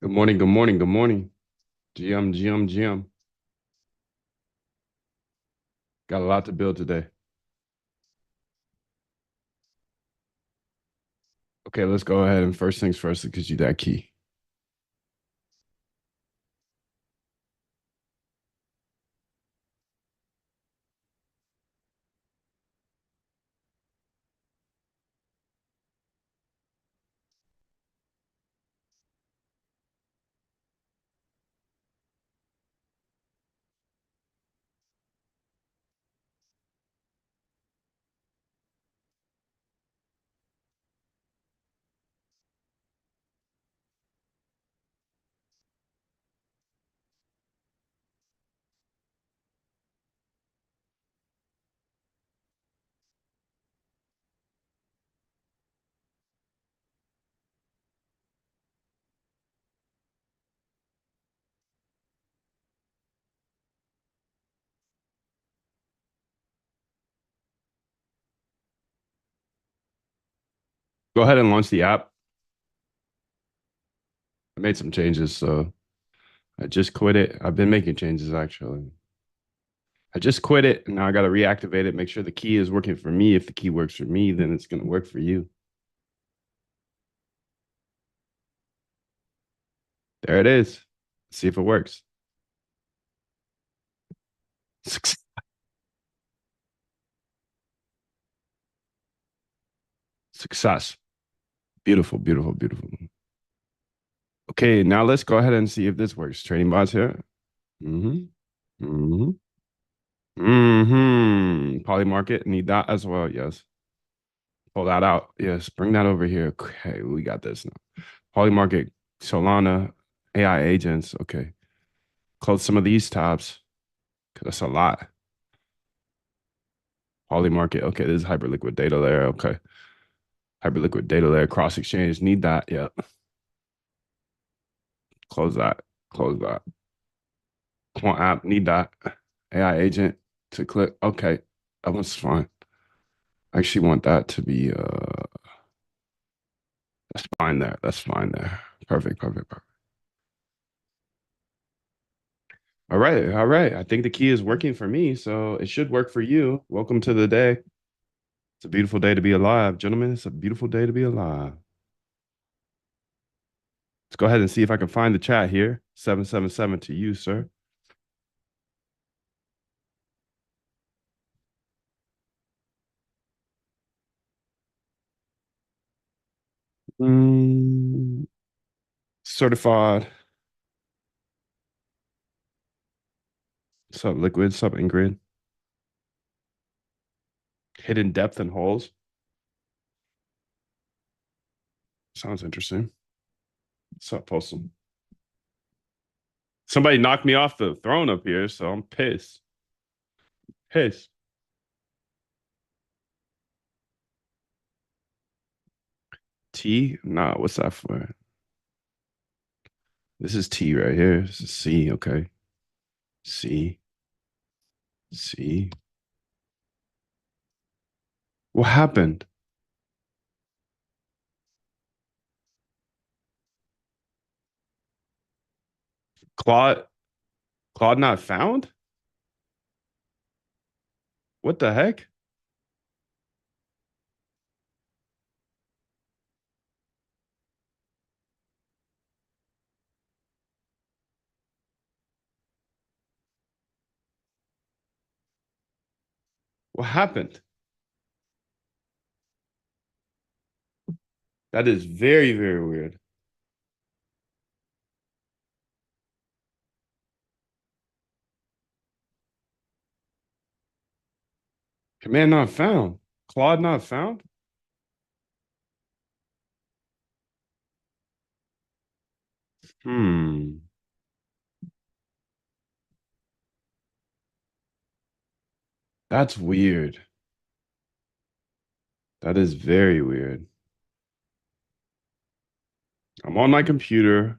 Good morning, good morning, good morning. GM. Got a lot to build today. Okay, let's go ahead and first things first, it gives you that key. Go ahead and launch the app. I made some changes, so I just quit it. I've been making changes actually. I just quit it, and now I got to reactivate it, make sure the key is working for me. If the key works for me, then it's going to work for you. There it is. See if it works. Success. Beautiful, beautiful, beautiful. Okay, now let's go ahead and see if this works. Trading bots here. Mm-hmm. Mm-hmm. Mm-hmm. Polymarket, need that as well. Yes. Pull that out. Yes. Bring that over here. Okay, we got this now. Polymarket, Solana, AI agents. Okay. Close some of these tabs because that's a lot. Polymarket. Okay, this is Hyperliquid data layer. Okay. Hyperliquid data layer, cross exchange. Need that. Yeah. Close that. Close that. Quant app. Need that. AI agent to click. Okay. That one's fine. I actually want that to be that's fine there. That's fine there. Perfect, perfect, perfect. All right, all right. I think the key is working for me, so it should work for you. Welcome to the day. It's a beautiful day to be alive, gentlemen. It's a beautiful day to be alive. Let's go ahead and see if I can find the chat here. 777 to you, sir. Mm, certified. Sub liquid, sub Ingrid. Hidden depth and holes. Sounds interesting. Sub postal. Somebody knocked me off the throne up here, so I'm pissed. Pissed. T? Nah, what's that for? This is T right here. This is C. Okay. C. C. What happened? Claude Claude not found? What the heck? What happened? That is very, very weird. Command not found. Claude not found? Hmm. That's weird. That is very weird. I'm on my computer.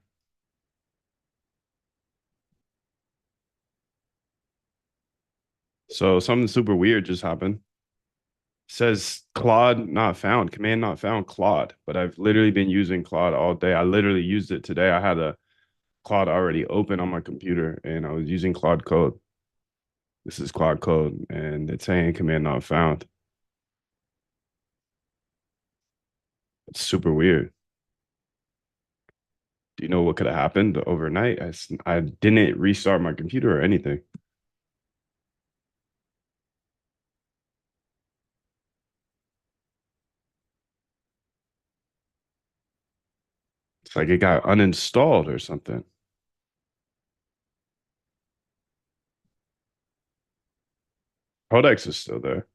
So something super weird just happened. Says Claude not found, command not found Claude, but I've literally been using Claude all day. I literally used it today. I had a Claude already open on my computer and I was using Claude Code. This is Claude Code and it's saying command not found. It's super weird. Do you know what could have happened overnight? I didn't restart my computer or anything. It's like it got uninstalled or something. Codex is still there.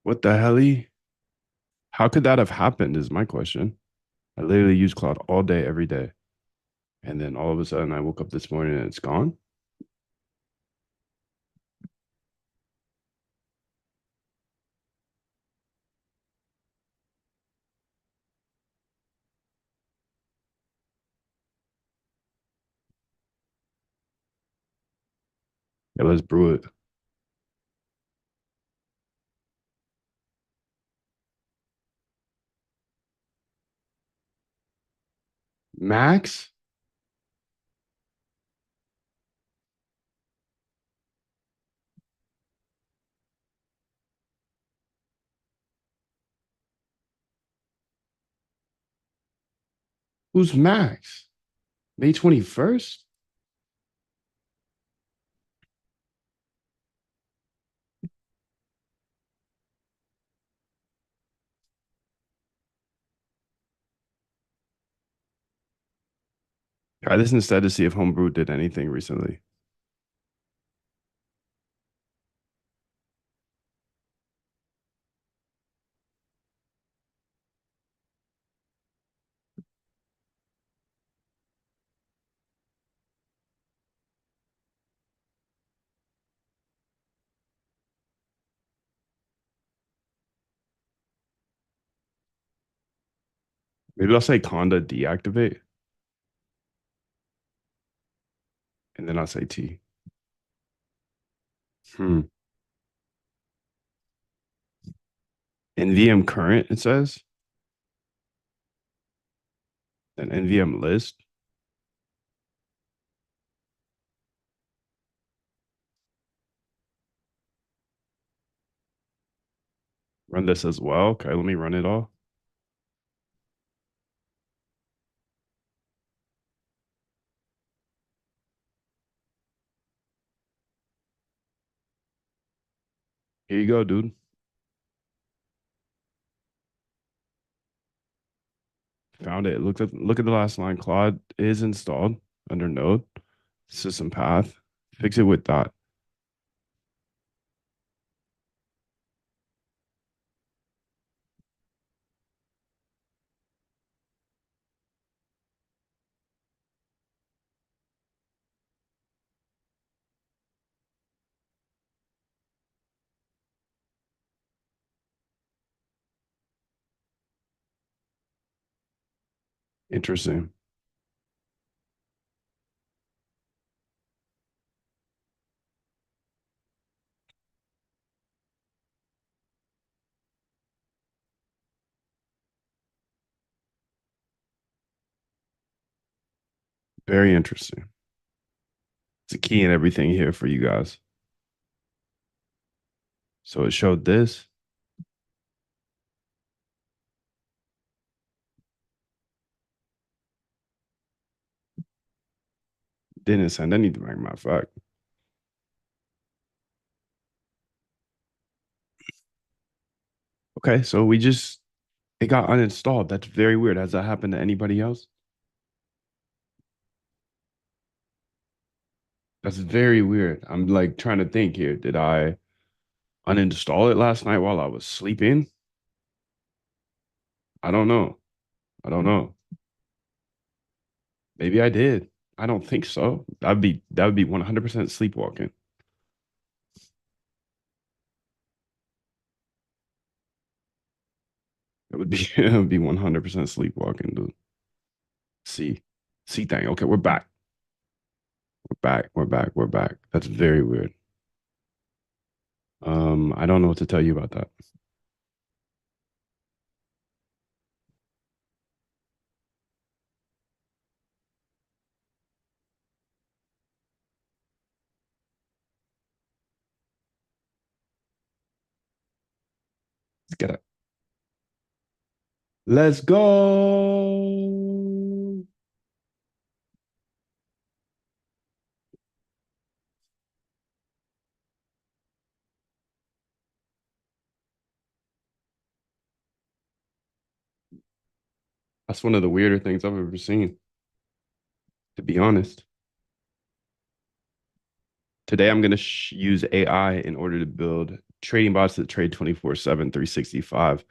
What the hell? How could that have happened? Is my question. I literally use Claude all day, every day. And then all of a sudden I woke up this morning and it's gone. Yeah, let's brew it. Max? Who's Max? May 21st? Try this instead to see if Homebrew did anything recently. Maybe I'll say Conda deactivate and then I'll say T. Hmm. NVM current, it says. An NVM list. Run this as well. Okay, let me run it all. Here you go, dude. Found it. Look at the last line. Claude is installed under node. System path. Fix it with dot. Interesting. Very interesting. It's a key in everything here for you guys. So it showed this. Didn't send anything, matter of fact. Okay, so it got uninstalled. That's very weird. Has that happened to anybody else? That's very weird. I'm like trying to think here. Did I uninstall it last night while I was sleeping? I don't know. I don't know. Maybe I did. I don't think so. That would be 100% sleepwalking. It would be it would be 100% sleepwalking, dude. See, see thing. Okay, we're back. We're back. We're back. We're back. That's very weird. I don't know what to tell you about that. Let's get it. Let's go. That's one of the weirder things I've ever seen, to be honest. Today, I'm going to use AI in order to build trading bots that trade 24/7, 365.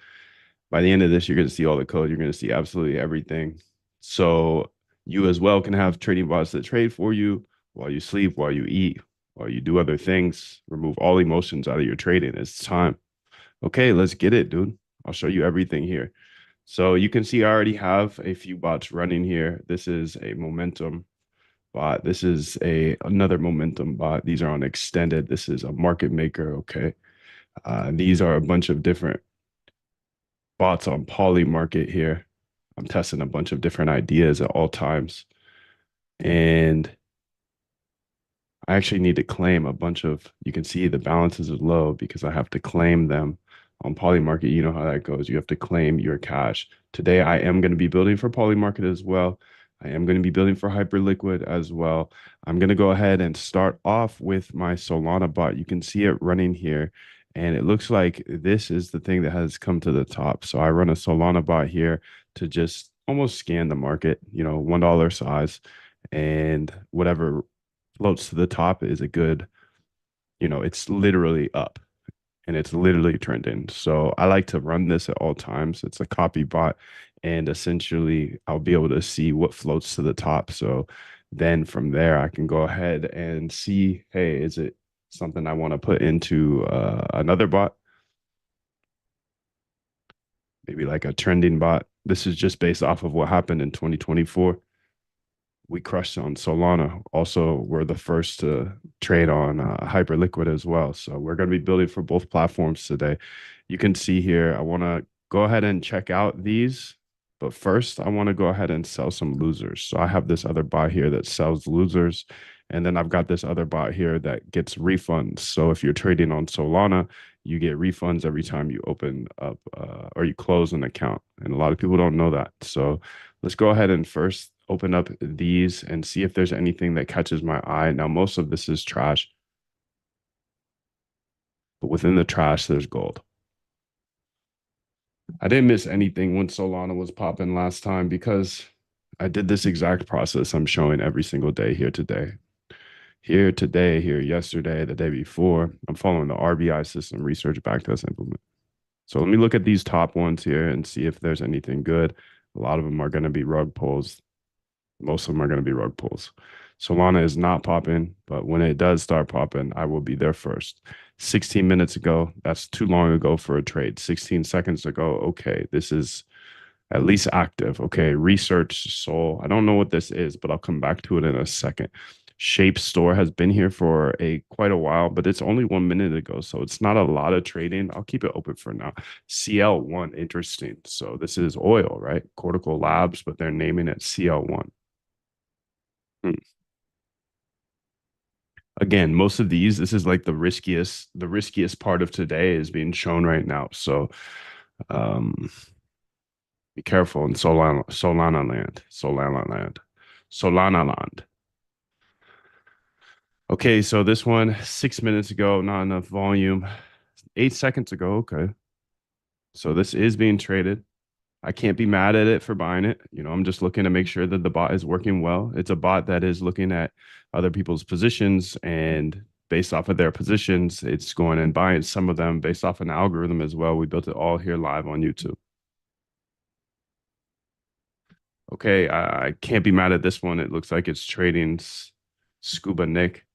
By the end of this, you're going to see all the code. You're going to see absolutely everything. So you as well can have trading bots that trade for you while you sleep, while you eat, while you do other things. Remove all emotions out of your trading. It's time. Okay, let's get it, dude. I'll show you everything here. So you can see I already have a few bots running here. This is a momentum bot. This is a another momentum bot. These are on extended. This is a market maker. Okay. These are a bunch of different bots on Polymarket here. I'm testing a bunch of different ideas at all times. And I actually need to claim a bunch of, you can see the balances are low because I have to claim them on Polymarket. You know how that goes. You have to claim your cash. Today, I am going to be building for Polymarket as well. I am going to be building for Hyperliquid as well. I'm going to go ahead and start off with my Solana bot. You can see it running here. And it looks like this is the thing that has come to the top. So I run a Solana bot here to just almost scan the market, $1 size and whatever floats to the top is a good, it's literally up and it's literally trending. So I like to run this at all times. It's a copy bot, and essentially I'll be able to see what floats to the top. So then from there, I can go ahead and see, hey, is it something I want to put into another bot? Maybe like a trending bot. This is just based off of what happened in 2024. We crushed on Solana. Also, we're the first to trade on Hyperliquid as well. So we're going to be building for both platforms today. You can see here, I want to go ahead and check out these. But first, I want to go ahead and sell some losers. So I have this other bot here that sells losers. And then I've got this other bot here that gets refunds. So if you're trading on Solana, you get refunds every time you open up or you close an account. And a lot of people don't know that. So let's go ahead and first open up these and see if there's anything that catches my eye. Now, most of this is trash, but within the trash, there's gold. I didn't miss anything when Solana was popping last time because I did this exact process I'm showing every single day here today. Here today, here yesterday, the day before. I'm following the RBI system, research backtest implement. So let me look at these top ones here and see if there's anything good. A lot of them are going to be rug pulls. Most of them are going to be rug pulls. Solana is not popping, but when it does start popping, I will be there first. 16 minutes ago, that's too long ago for a trade. 16 seconds ago, okay, this is at least active. Okay, research Sol. I don't know what this is, but I'll come back to it in a second. Shape Store has been here for a quite a while, but it's only 1 minute ago, so it's not a lot of trading. I'll keep it open for now. CL1, interesting. So this is oil, right? Cortical Labs, but they're naming it CL1. Hmm. Again, most of these, this is like the riskiest part of today is being shown right now. So um be careful in Solana land. Okay, so this one 6 minutes ago, not enough volume. 8 seconds ago, okay. So this is being traded. I can't be mad at it for buying it. I'm just looking to make sure that the bot is working well. It's a bot that is looking at other people's positions and based off of their positions, it's going and buying some of them based off an algorithm as well. We built it all here live on YouTube. Okay, I can't be mad at this one. It looks like it's trading Scuba Nick.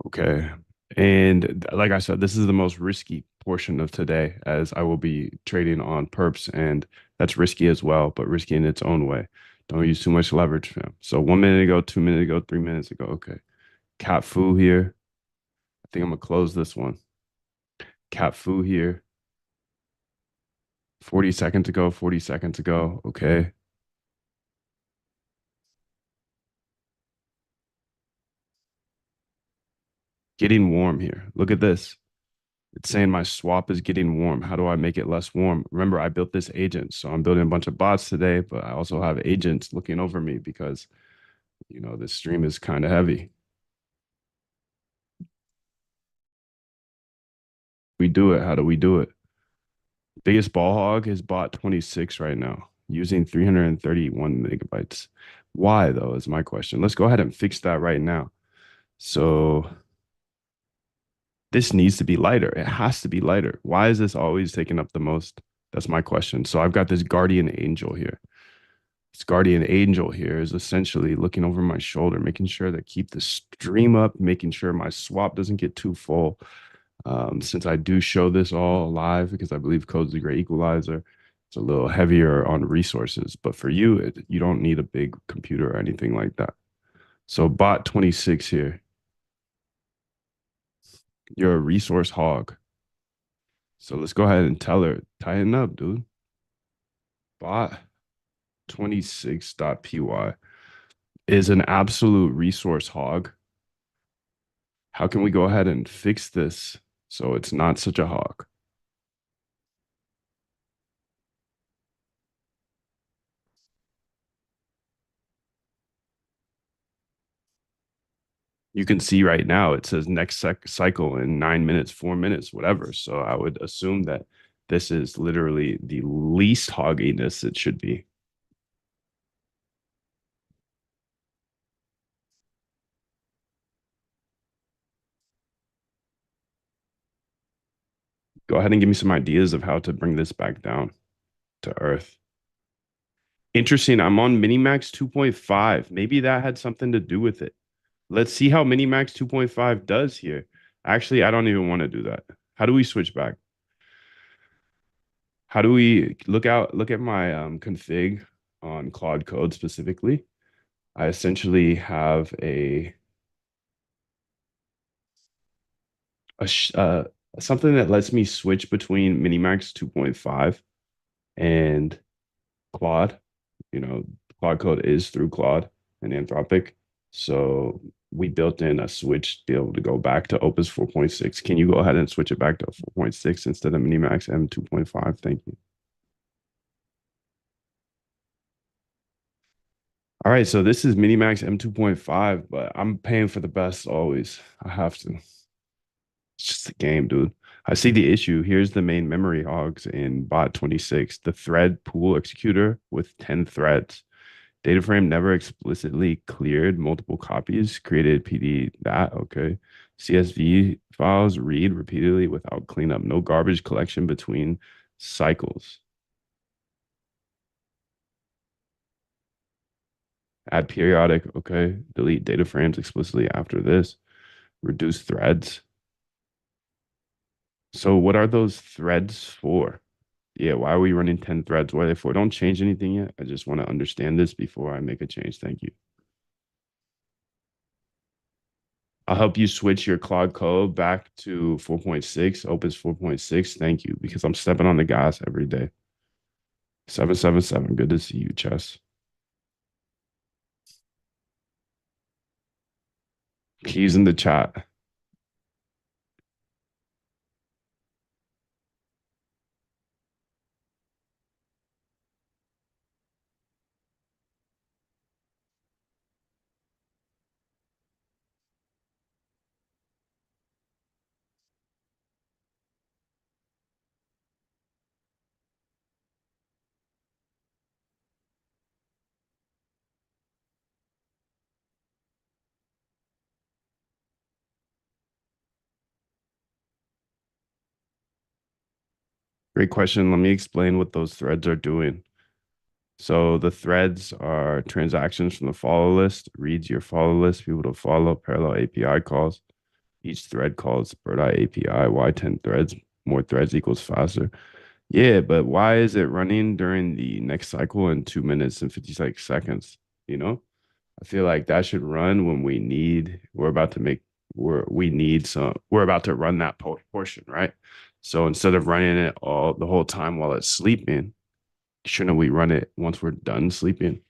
Okay. And like I said, this is the most risky portion of today, as I will be trading on perps, and that's risky as well, but risky in its own way. Don't use too much leverage, fam. So 1 minute ago, 2 minutes ago, 3 minutes ago. Okay. Cat Fu here. I think I'm gonna close this one. Cat Fu here. 40 seconds ago, 40 seconds ago. Okay. Getting warm here. Look at this. It's saying my swap is getting warm. How do I make it less warm? Remember, I built this agent. So I'm building a bunch of bots today, but I also have agents looking over me because, this stream is kind of heavy. We do it. How do we do it? Biggest ball hog is bot 26 right now using 331 megabytes. Why, though, is my question. Let's go ahead and fix that right now. So this needs to be lighter. It has to be lighter. Why is this always taking up the most? That's my question. So I've got this guardian angel here. This guardian angel here is essentially looking over my shoulder, making sure that keep the stream up, making sure my swap doesn't get too full. Since I do show this all live because I believe code's a great equalizer, it's a little heavier on resources. But for you, you don't need a big computer or anything like that. So bot 26 here. You're a resource hog. So let's go ahead and tell her, tighten up, dude. Bot 26.py is an absolute resource hog. How can we go ahead and fix this so it's not such a hog? You can see right now it says next cycle in 9 minutes, 4 minutes, whatever. So I would assume that this is literally the least hogginess it should be. Go ahead and give me some ideas of how to bring this back down to earth. Interesting. I'm on Minimax 2.5. Maybe that had something to do with it. Let's see how Minimax 2.5 does here. Actually, I don't even want to do that. How do we switch back? How do we look at my config on Claude Code specifically? I essentially have a something that lets me switch between Minimax 2.5 and Claude. Claude Code is through Claude and Anthropic. So we built in a switch to be able to go back to Opus 4.6. Can you go ahead and switch it back to 4.6 instead of Minimax M 2.5? Thank you. All right, so this is Minimax M 2.5, but I'm paying for the best always. I have to. It's just a game, dude. I see the issue. Here's the main memory hogs in bot 26, the thread pool executor with 10 threads. Data frame never explicitly cleared multiple copies, created PD that, okay. CSV files read repeatedly without cleanup, no garbage collection between cycles. Add periodic, okay. Delete data frames explicitly after this. Reduce threads. So what are those threads for? Yeah, why are we running 10 threads? What are they for? Don't change anything yet. I just want to understand this before I make a change. Thank you. I'll help you switch your Claude Code back to 4.6, Opus 4.6. Thank you, because I'm stepping on the gas every day. 777. Good to see you, Chess. Keys in the chat. Great question. Let me explain what those threads are doing. So the threads are transactions from the follow list, reads your follow list, people to follow, parallel API calls. Each thread calls Bird Eye API. Why 10 threads? more threads equals faster. Yeah, but why is it running during the next cycle in 2 minutes and 56 seconds? You know, I feel like that should run when we're about to make, we need some, we're about to run that portion, right? So instead of running it all the whole time while it's sleeping, shouldn't we run it once we're done sleeping?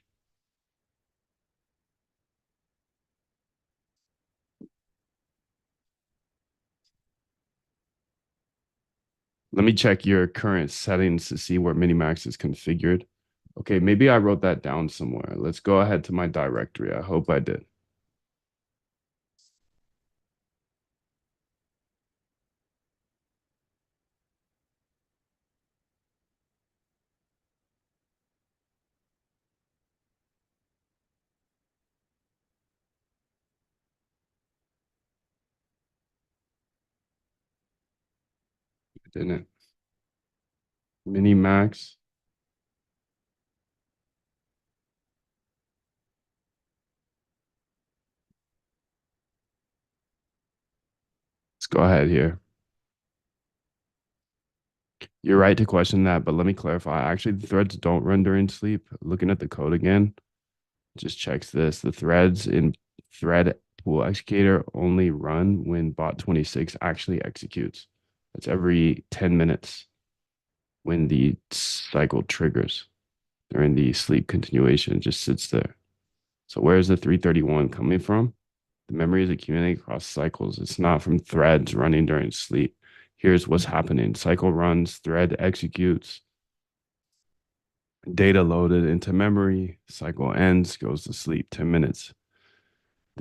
Let me check your current settings to see where Minimax is configured. Okay, maybe I wrote that down somewhere. Let's go ahead to my directory. I hope I did. I didn't. Minimax. Let's go ahead here. You're right to question that, but let me clarify. Actually, the threads don't run during sleep. Looking at the code again, just checks this. The threads in thread pool executor only run when bot 26 actually executes. That's every 10 minutes when the cycle triggers during the sleep continuation. It just sits there. So where's the 331 coming from? The memory is accumulating across cycles. It's not from threads running during sleep. Here's what's happening. Cycle runs, thread executes, data loaded into memory, cycle ends, goes to sleep 10 minutes.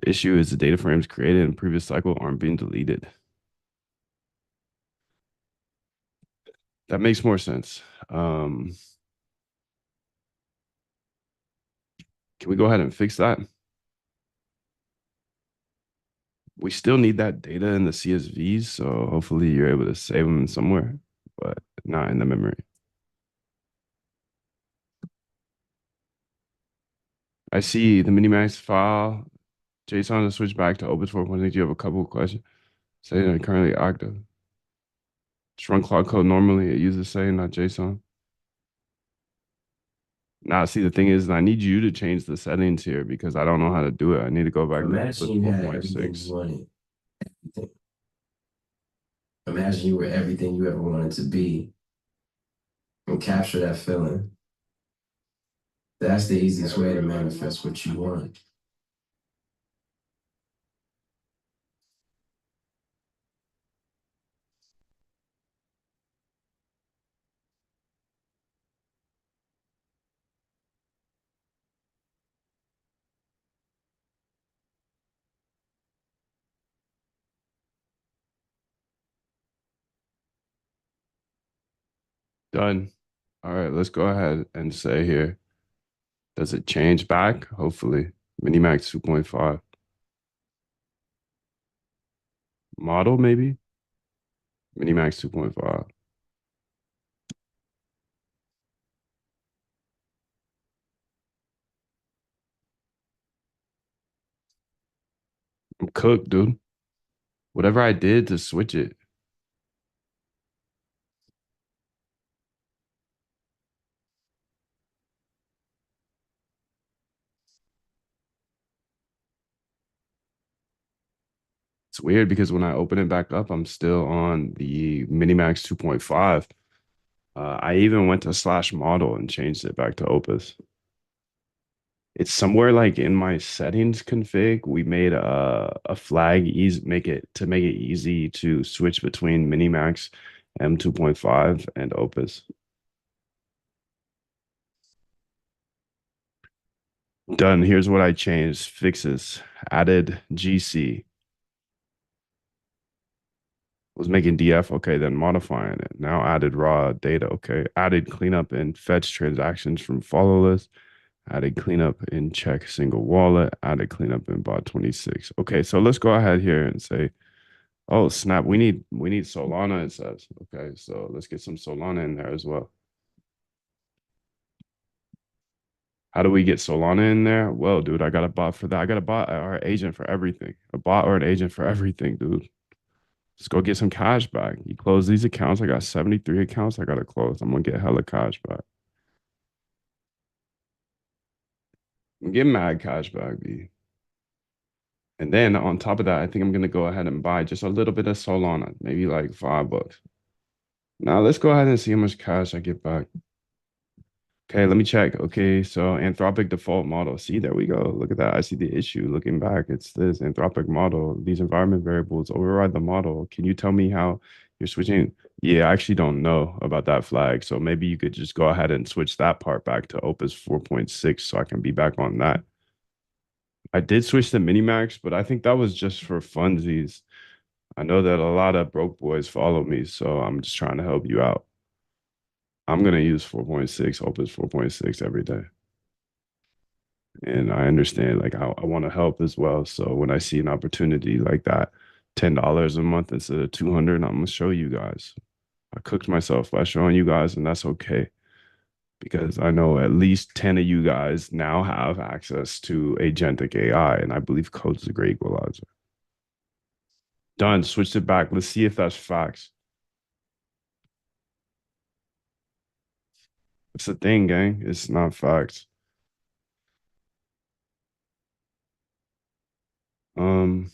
The issue is the data frames created in the previous cycle aren't being deleted. That makes more sense. Can we go ahead and fix that? We still need that data in the CSVs, so hopefully you're able to save them somewhere, but not in the memory. I see the Minimax file, JSON to switch back to Opus 4.6. You have a couple of questions. Say that currently active. Just run Cloud Code normally. It uses say, not JSON. Now, see, the thing is, I need you to change the settings here because I don't know how to do it. I need to go back to Imagine Opus you had everything you 4.6. wanted. Imagine you were everything you ever wanted to be and capture that feeling. That's the easiest way to manifest what you want. Done. All right, let's go ahead and say here, does it change back? Hopefully. Minimax 2.5. Model, maybe? Minimax 2.5. I'm cooked, dude. Whatever I did to switch it, it's weird because when I open it back up, I'm still on the Minimax 2.5. I even went to slash model and changed it back to Opus. It's somewhere like in my settings config. We made a flag easy make it easy to switch between Minimax M2.5 and Opus. Done. Here's what I changed. Fixes. Added GC. Was making DF. Okay, then modifying it. Now added raw data. Okay. Added cleanup and fetch transactions from follow list. Added cleanup in check single wallet. Added cleanup in bot 26. Okay, so let's go ahead here and say, oh snap, we need Solana, it says. Okay, so let's get some Solana in there as well. How do we get Solana in there? Well, dude, I got a bot for that. I got a bot or agent for everything. A bot or an agent for everything, dude. Let's go get some cash back. You close these accounts. I got 73 accounts I gotta close. I'm gonna get hella cash back. Get mad cash back, B. And then on top of that, I think I'm gonna go ahead and buy just a little bit of Solana, maybe like $5. Now let's go ahead and see how much cash I get back. Okay, let me check. Okay, so Anthropic default model. See, there we go. Look at that. I see the issue. Looking back, it's this Anthropic model. These environment variables override the model. Can you tell me how you're switching? Yeah, I actually don't know about that flag. So maybe you could just go ahead and switch that part back to Opus 4.6 so I can be back on that. I did switch to Minimax, but I think that was just for funsies. I know that a lot of broke boys follow me, so I'm just trying to help you out. I'm gonna use 4.6, Opus 4.6 every day. And I understand like I want to help as well. So when I see an opportunity like that, $10 a month instead of 200, I'm gonna show you guys. I cooked myself by showing you guys, and that's okay because I know at least 10 of you guys now have access to agentic AI, and I believe code's a great equalizer. Done. Switched it back. Let's see if that's facts. It's a thing, gang. It's not facts. Um,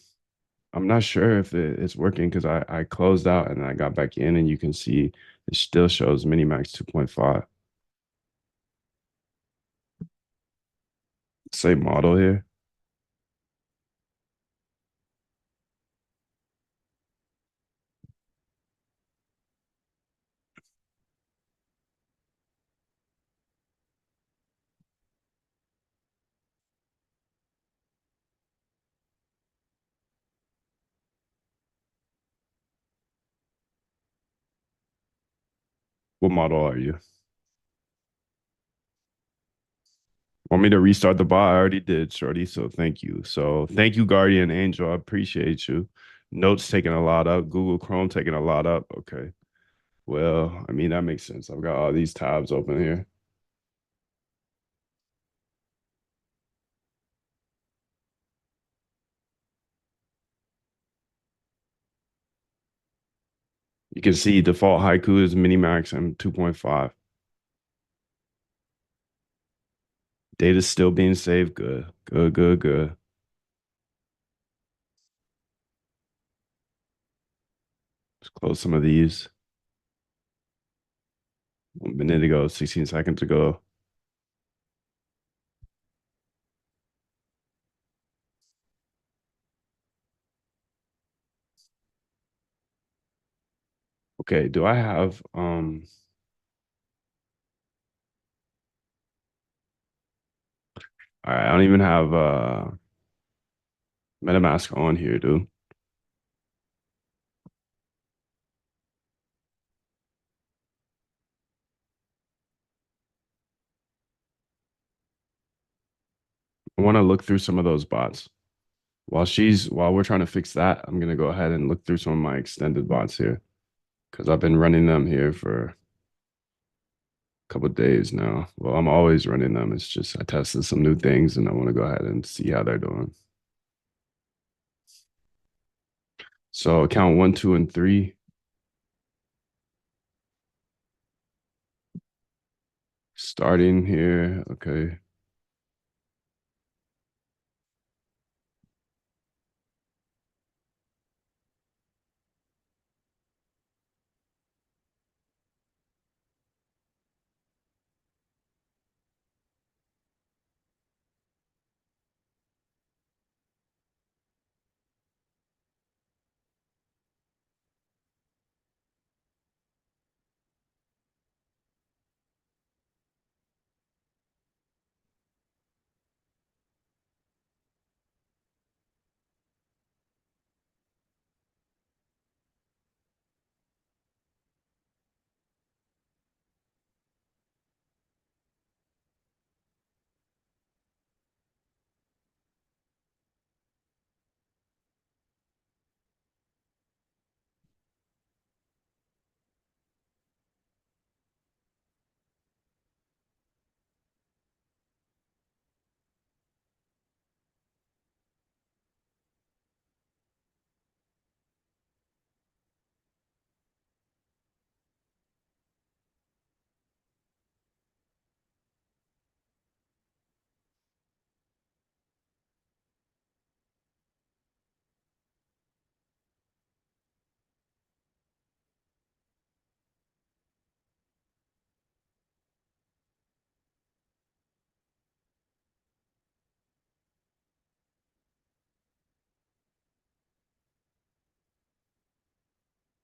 I'm not sure if it's working because I closed out and I got back in, and you can see it still shows Minimax 2.5. Same model here. What model are you? Want me to restart the bot? I already did, Shorty. So thank you. So thank you, Guardian Angel. I appreciate you. Notes taking a lot up. Google Chrome taking a lot up. Okay. Well, I mean, that makes sense. I've got all these tabs open here. You can see default haiku is Minimax and 2.5. Data's still being saved. Good. Good, good, good. Let's close some of these. 1 minute ago, 16 seconds ago. Okay, do I have all right, I don't even have MetaMask on here, dude. I want to look through some of those bots. While we're trying to fix that, I'm gonna go ahead and look through some of my extended bots here because I've been running them here for a couple of days now. Well, I'm always running them. It's just I tested some new things and I want to go ahead and see how they're doing. So account 1, 2, and 3 starting here. Okay.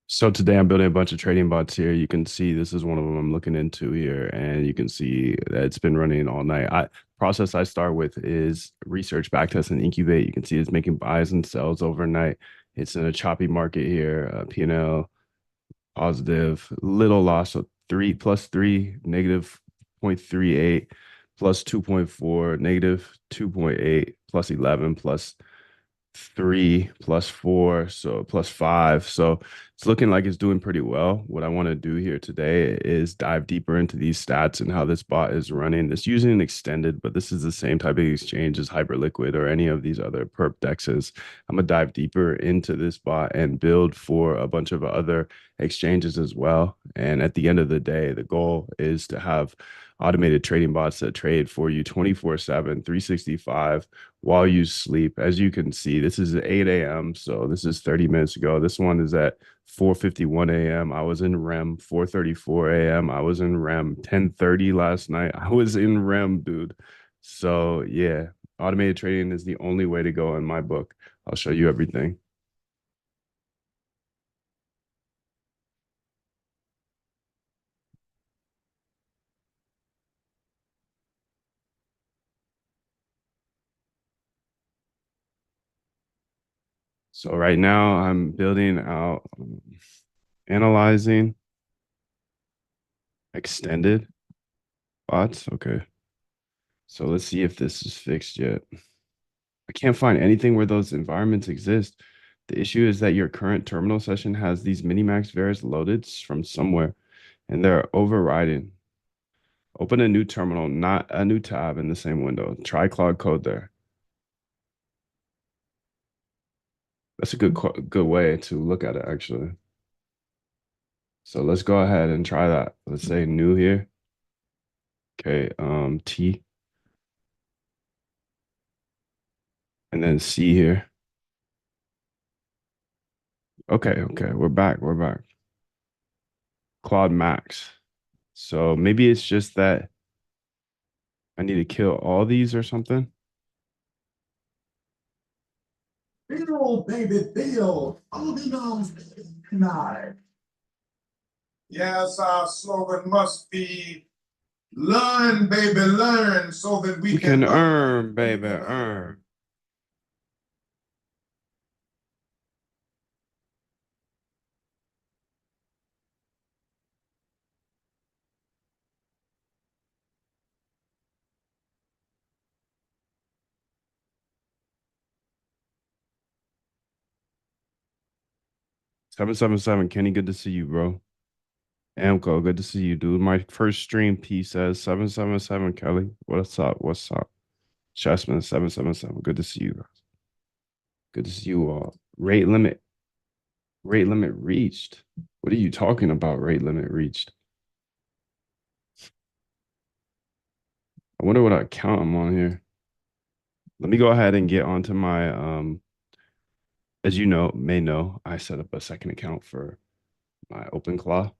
So today I'm building a bunch of trading bots here. You can see this is one of them I'm looking into here, and you can see that it's been running all night. I process I start with is research, backtest, and incubate. You can see it's making buys and sells overnight. It's in a choppy market here. P&L positive, little loss. So three plus three, negative 0.38, plus 2.4, negative 2.8, plus 11, plus three, plus four, so plus five. So it's looking like it's doing pretty well. What I want to do here today is dive deeper into these stats and how this bot is running. It's using an extended, but this is the same type of exchange as Hyperliquid or any of these other perp dexes. I'm gonna dive deeper into this bot and build for a bunch of other exchanges as well. And at the end of the day, the goal is to have automated trading bots that trade for you 24/7, 365 while you sleep. As you can see, this is at 8 a.m. So this is 30 minutes ago. This one is at 4:51 a.m. I was in REM. 4:34 a.m. I was in REM. 10:30 last night. I was in REM, dude. So yeah, automated trading is the only way to go in my book. I'll show you everything. So right now I'm building out, analyzing extended bots. Okay. So let's see if this is fixed yet. I can't find anything where those environments exist. The issue is that your current terminal session has these minimax varies loaded from somewhere, and they're overriding. Open a new terminal, not a new tab in the same window. Try Claude Code there. That's a good way to look at it, actually. So let's go ahead and try that. Let's say new here. Okay, T, and then C here. Okay, okay, we're back. We're back. Claude Max. So maybe it's just that I need to kill all these or something. Build, baby, build. All the knows tonight. Yes, our slogan must be learn, baby, learn so that we We can can earn, earn, baby, earn. Seven seven seven, Kenny. Good to see you, bro. Amco, good to see you, dude. My first stream P says 777 Kelly. What's up? What's up? Chessman 777. Good to see you guys. Good to see you all. Rate limit reached. What are you talking about? Rate limit reached. I wonder what account I'm on here. Let me go ahead and get onto my as you may know, I set up a second account for my OpenClaw.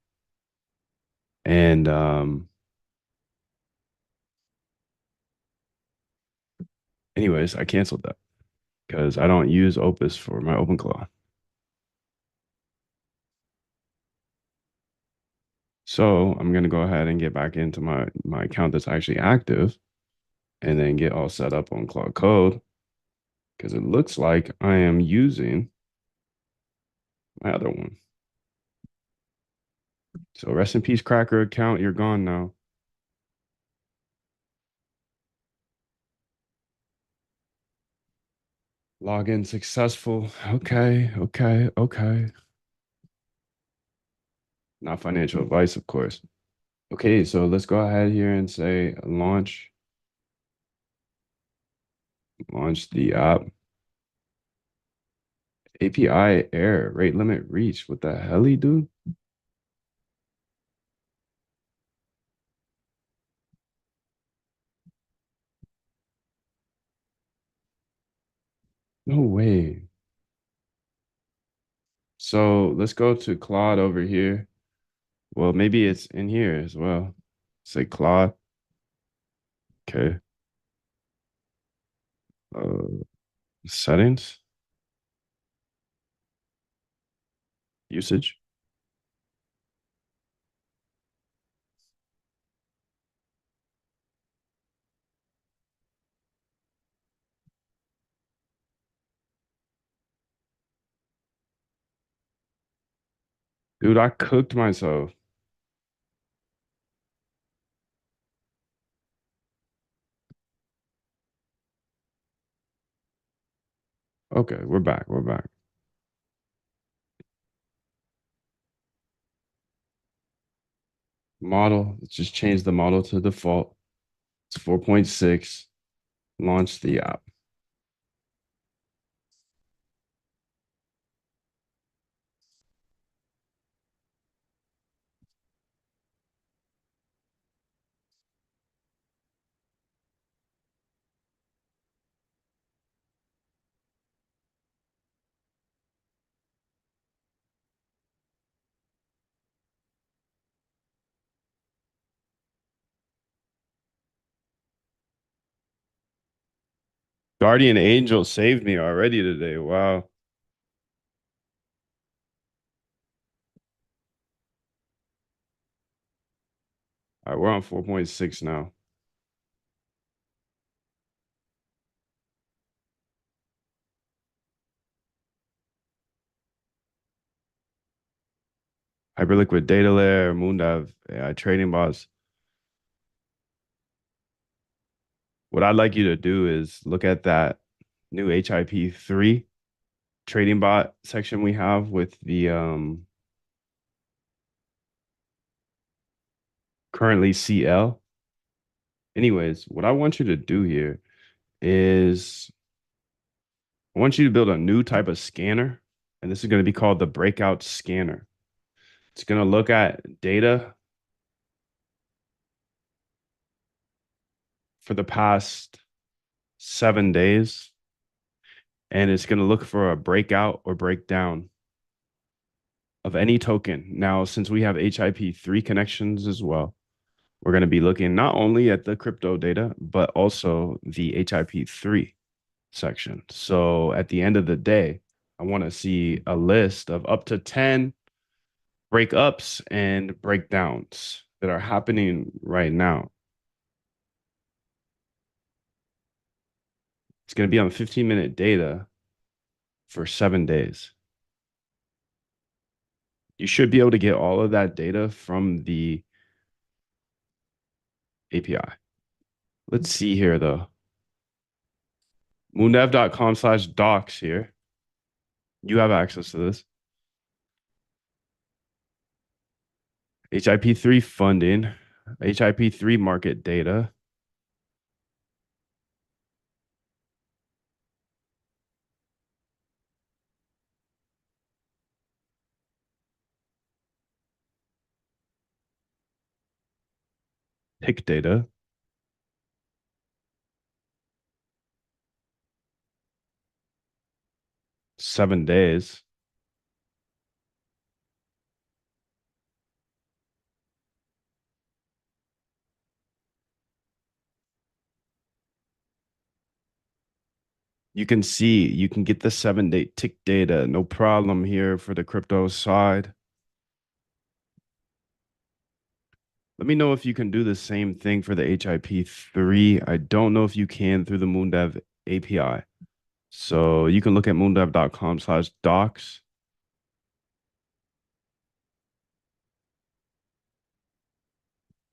And anyways, I canceled that because I don't use Opus for my OpenClaw. So I'm gonna go ahead and get back into my account that's actually active and then get all set up on Claude Code because it looks like I am using my other one. So rest in peace, Cracker account. You're gone now. Login successful. Okay, okay, okay. Not financial advice, of course. Okay, so let's go ahead here and say launch the app. API error, rate limit reached. What the hell, dude? No way. So let's go to Claude over here. Well, maybe it's in here as well. Say Claude. Okay. Uh, settings, usage. Dude, I cooked myself. Okay, we're back. We're back. Model. Let's just change the model to default. It's 4.6. Launch the app. Guardian Angel saved me already today. Wow. All right, we're on 4.6 now. Hyperliquid data layer, Moondive, AI trading bots. What I'd like you to do is look at that new HIP3 trading bot section we have with the currently CL. Anyways, what I want you to do here is I want you to build a new type of scanner, and this is going to be called the breakout scanner. It's going to look at data for the past 7 days, and it's going to look for a breakout or breakdown of any token. Now, since we have HIP3 connections as well, we're going to be looking not only at the crypto data, but also the HIP3 section. So at the end of the day, I want to see a list of up to 10 breakups and breakdowns that are happening right now. It's going to be on 15-minute data for 7 days. You should be able to get all of that data from the API. Let's see here though. Moondev.com/docs here. You have access to this. HIP3 funding, HIP3 market data. Tick data. Seven days. You can see, you can get the 7-day tick data, no problem here for the crypto side. Let me know if you can do the same thing for the HIP3. I don't know if you can through the Moondev API. So you can look at moondev.com/docs.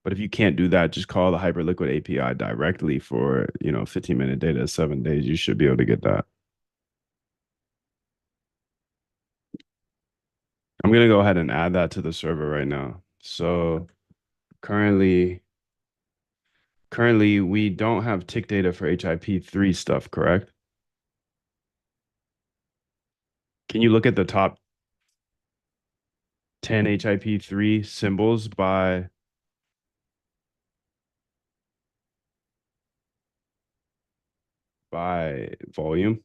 But if you can't do that, just call the Hyperliquid API directly for, 15-minute data, 7 days. You should be able to get that. I'm going to go ahead and add that to the server right now. So currently we don't have tick data for HIP3 stuff, correct? Can you look at the top 10 HIP3 symbols by volume?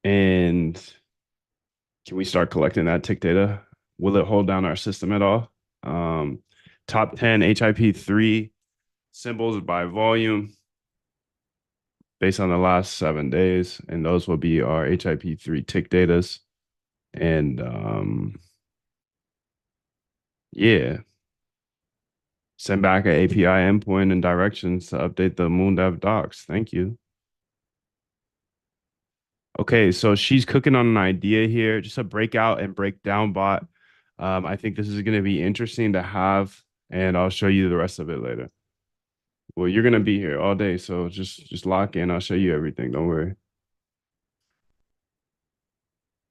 And can we start collecting that tick data? Will it hold down our system at all? Top 10 HIP3 symbols by volume based on the last 7 days. And those will be our HIP3 tick datas. And yeah. Send back an API endpoint and directions to update the Moondev docs. Thank you. Okay, so she's cooking on an idea here, just a breakout and breakdown bot I think this is going to be interesting to have, and I'll show you the rest of it later. Well, you're going to be here all day, so just lock in. I'll show you everything. Don't worry.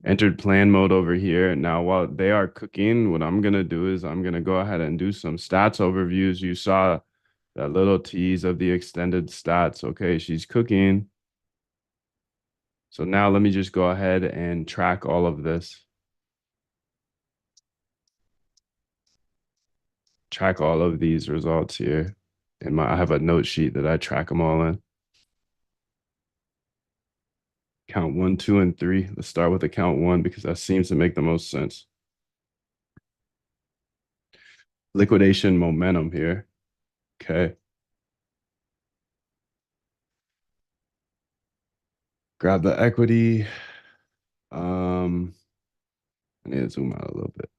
Entered plan mode over here. Now, while they are cooking, what I'm going to do is I'm going to go ahead and do some stats overviews. You saw that little tease of the extended stats. Okay, she's cooking. So now let me just go ahead and track all of this. Track all of these results here. I have a note sheet that I track them all in. Count 1, 2, and 3. Let's start with account 1 because that seems to make the most sense. Liquidation momentum here. Okay. Grab the equity. I need to zoom out a little bit.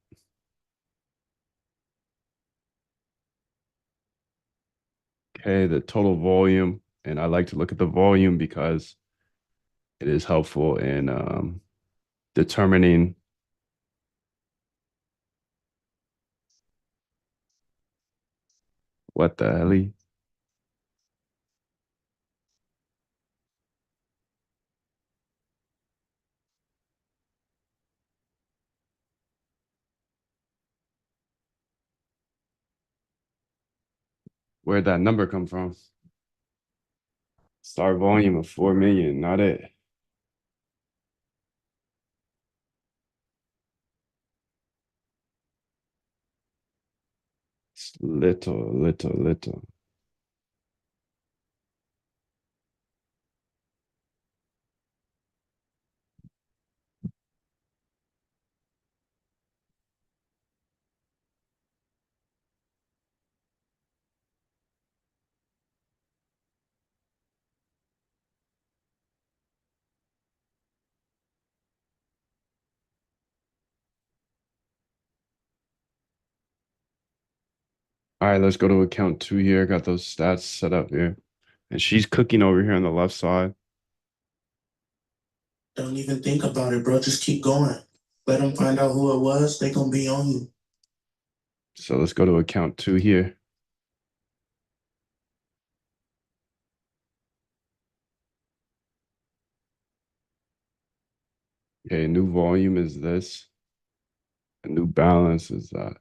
Okay, the total volume. And I like to look at the volume because it is helpful in determining what the hell. Where'd that number come from? Start volume of 4 million, not it. It's little. All right, let's go to account 2 here. Got those stats set up here. And she's cooking over here on the left side. Don't even think about it, bro. Just keep going. Let them find out who it was. They gonna be on you. So let's go to account 2 here. Okay, new volume is this. A new balance is that.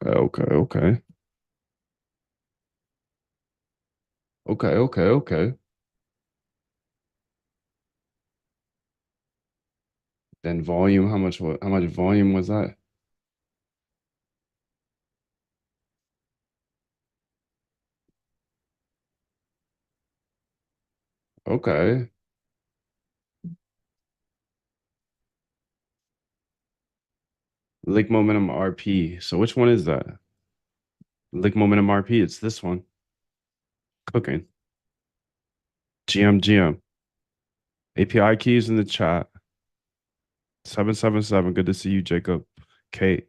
Okay. Okay. Then volume, how much volume was that? Okay. Lick momentum RP. So which one is that? Lick momentum RP, it's this one. Cooking. GM. API keys in the chat. 777. Good to see you, Jacob. Kate.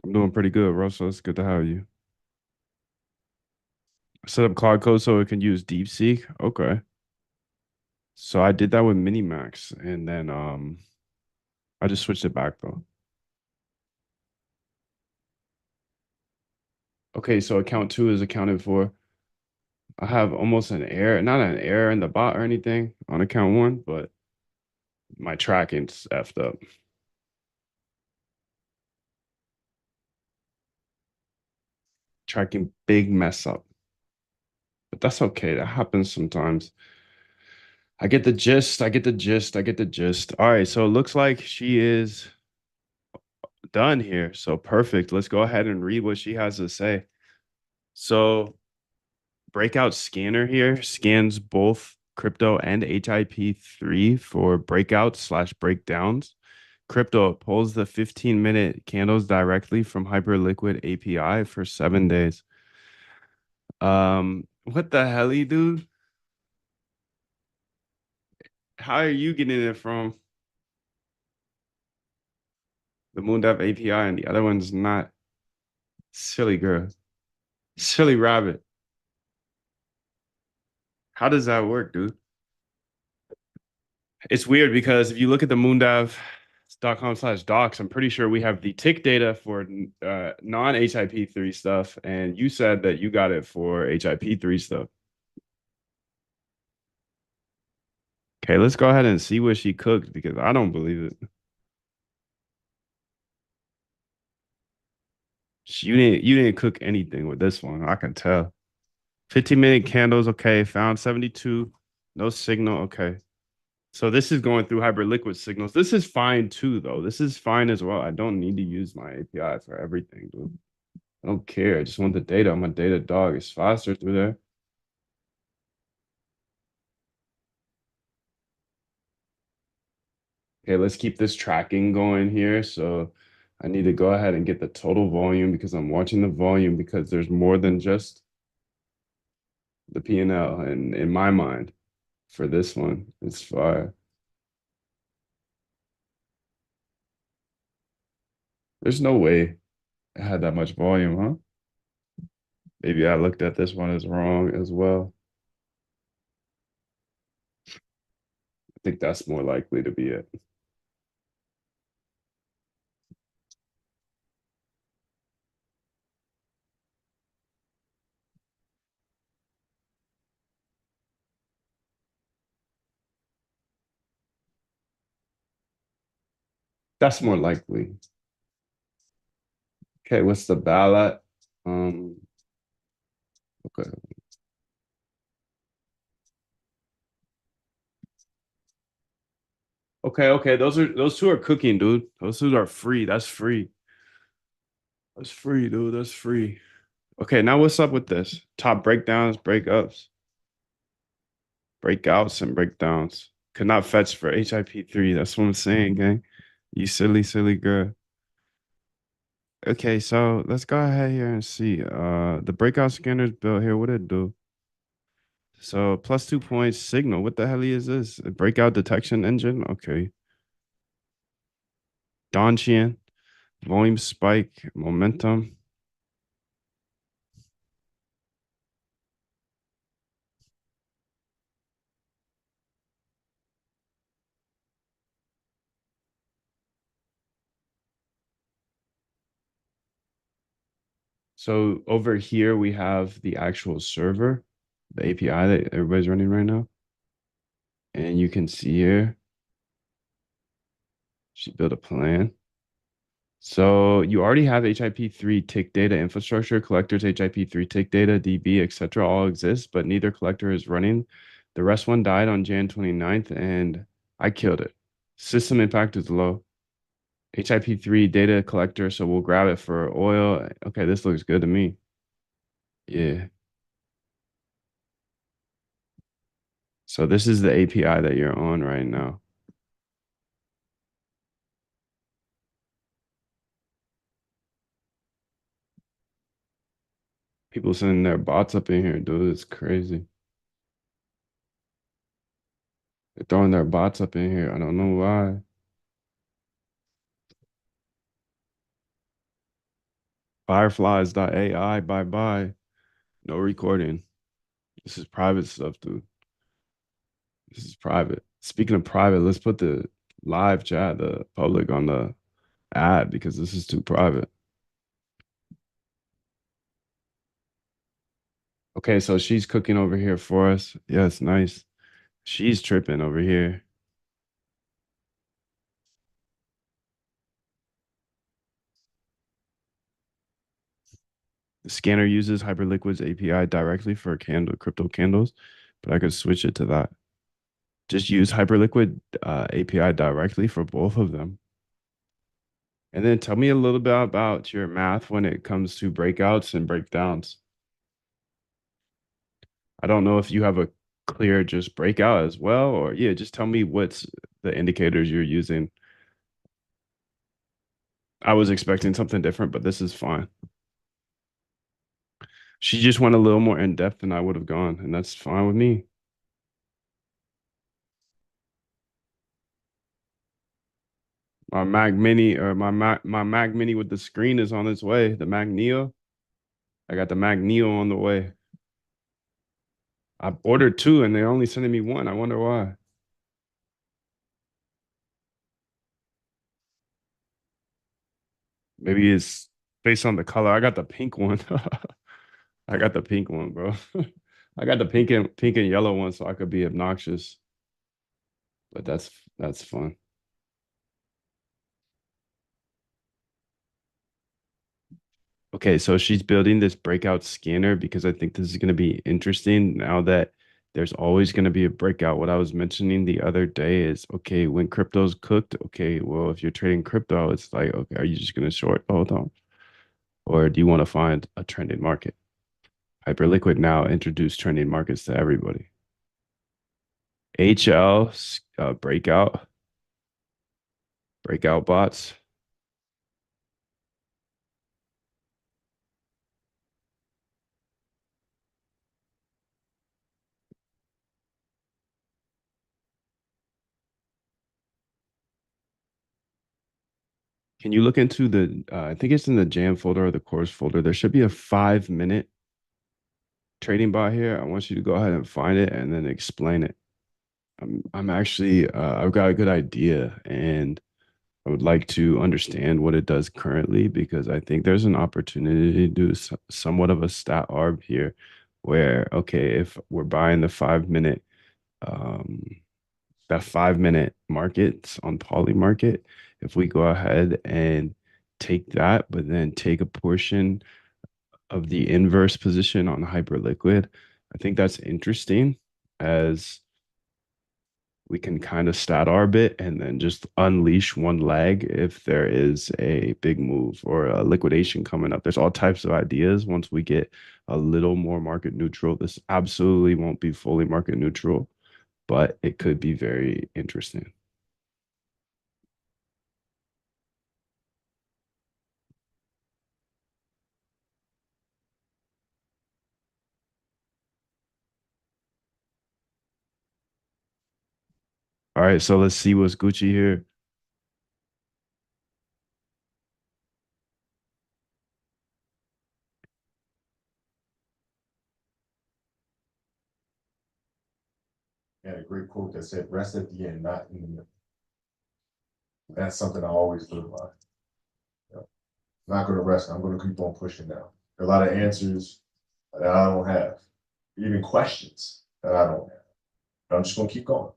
I'm doing pretty good, Russell. It's good to have you. Set up Cloud Code so it can use DeepSeek. Okay. So I did that with Minimax, and then I just switched it back though. Okay, so account 2 is accounted for. I have almost an error, not an error in the bot or anything on account 1, but my tracking's effed up. Tracking big mess up. But that's okay. That happens sometimes. I get the gist. All right, so it looks like she is done here. So perfect. Let's go ahead and read what she has to say. So breakout scanner here scans both crypto and HIP3 for breakouts/breakdowns. Crypto pulls the 15-minute candles directly from Hyperliquid API for 7 days. What the hell, dude? How are you getting it from the MoonDev API and the other one's not? Silly girl. Silly rabbit. How does that work, dude? It's weird because if you look at the moondAV.com/docs, I'm pretty sure we have the tick data for non-HIP3 stuff, and you said that you got it for HIP3 stuff. Okay, let's go ahead and see what she cooked because I don't believe it. You didn't cook anything with this one. I can tell. 15-minute candles, okay. Found 72. No signal, okay. So this is going through Hyperliquid signals. This is fine too, though. This is fine as well. I don't need to use my API for everything, dude. I don't care. I just want the data. I'm a data dog. It's faster through there. Okay, let's keep this tracking going here. So I need to go ahead and get the total volume because I'm watching the volume because there's more than just the P&L. And in my mind, for this one, it's fire. There's no way it had that much volume, huh? Maybe I looked at this one as wrong as well. I think that's more likely to be it. That's more likely. Okay, what's the ballot? Okay. Okay. Those two are cooking, dude. Those two are free. That's free. That's free, dude. That's free. Okay, now what's up with this? Top breakdowns, breakups, breakouts, and breakdowns. Could not fetch for HIP3. That's what I'm saying, gang. You silly girl. Okay, so let's go ahead here and see. The breakout scanners built here, what it do? So +2 points signal. What the hell is this? A breakout detection engine? Okay. Donchian, volume spike, momentum. So over here we have the actual server, the API that everybody's running right now. And you can see here, she built a plan. So you already have HIP3 tick data infrastructure, collectors, HIP3 tick data, DB, etc. all exist, but neither collector is running. The rest one died on Jan 29th and I killed it. System impact is low. HIP3 data collector, so we'll grab it for oil. Okay, this looks good to me. Yeah. So this is the API that you're on right now. People sending their bots up in here, dude. It's crazy. They're throwing their bots up in here. I don't know why. Fireflies.ai, bye. No recording. This is private stuff, dude. This is private. Speaking of private, let's put the live chat, the public on the ad because this is too private. Okay, so she's cooking over here for us. Yes, nice. She's tripping over here. The scanner uses Hyperliquid's API directly for crypto candles, but I could switch it to that. Just use Hyperliquid API directly for both of them. And then tell me a little bit about your math when it comes to breakouts and breakdowns. I don't know if you have a clear just breakout as well, or yeah, just tell me what's the indicators you're using. I was expecting something different, but this is fine. She just went a little more in depth than I would have gone, and that's fine with me. My Mac Mini or my Mac Mini with the screen is on its way. The Mac Neo. I got the Mac Neo on the way. I ordered two and they're only sending me one. I wonder why. Maybe it's based on the color. I got the pink one. I got the pink one, bro. I got the pink and yellow one so I could be obnoxious. But that's fun. Okay, so she's building this breakout scanner because I think this is going to be interesting now that there's always going to be a breakout. What I was mentioning the other day is okay, when crypto's cooked, okay, well, if you're trading crypto, it's like, okay, are you just going to short? Hold on. Or do you want to find a trending market? Hyperliquid now introduced trending markets to everybody. HL breakout bots. Can you look into the I think it's in the jam folder or the course folder. There should be a 5-minute trading bot here. I want you to go ahead and find it and then explain it. I'm actually I've got a good idea and I would like to understand what it does currently because I think there's an opportunity to do somewhat of a stat arb here where okay, if we're buying the 5-minute um that 5-minute markets on Poly Market, if we go ahead and take that, but then take a portion of the inverse position on Hyperliquid, I think that's interesting as we can kind of stat our bit and then just unleash one leg if there is a big move or a liquidation coming up. There's all types of ideas once we get a little more market neutral. This absolutely won't be fully market neutral, but it could be very interesting. All right, so let's see what's Gucci here. Had a great quote that said, rest at the end, not in the middle. That's something I always live by. You know, I'm not gonna rest, I'm gonna keep on pushing now. There are a lot of answers that I don't have, even questions that I don't have. But I'm just gonna keep going.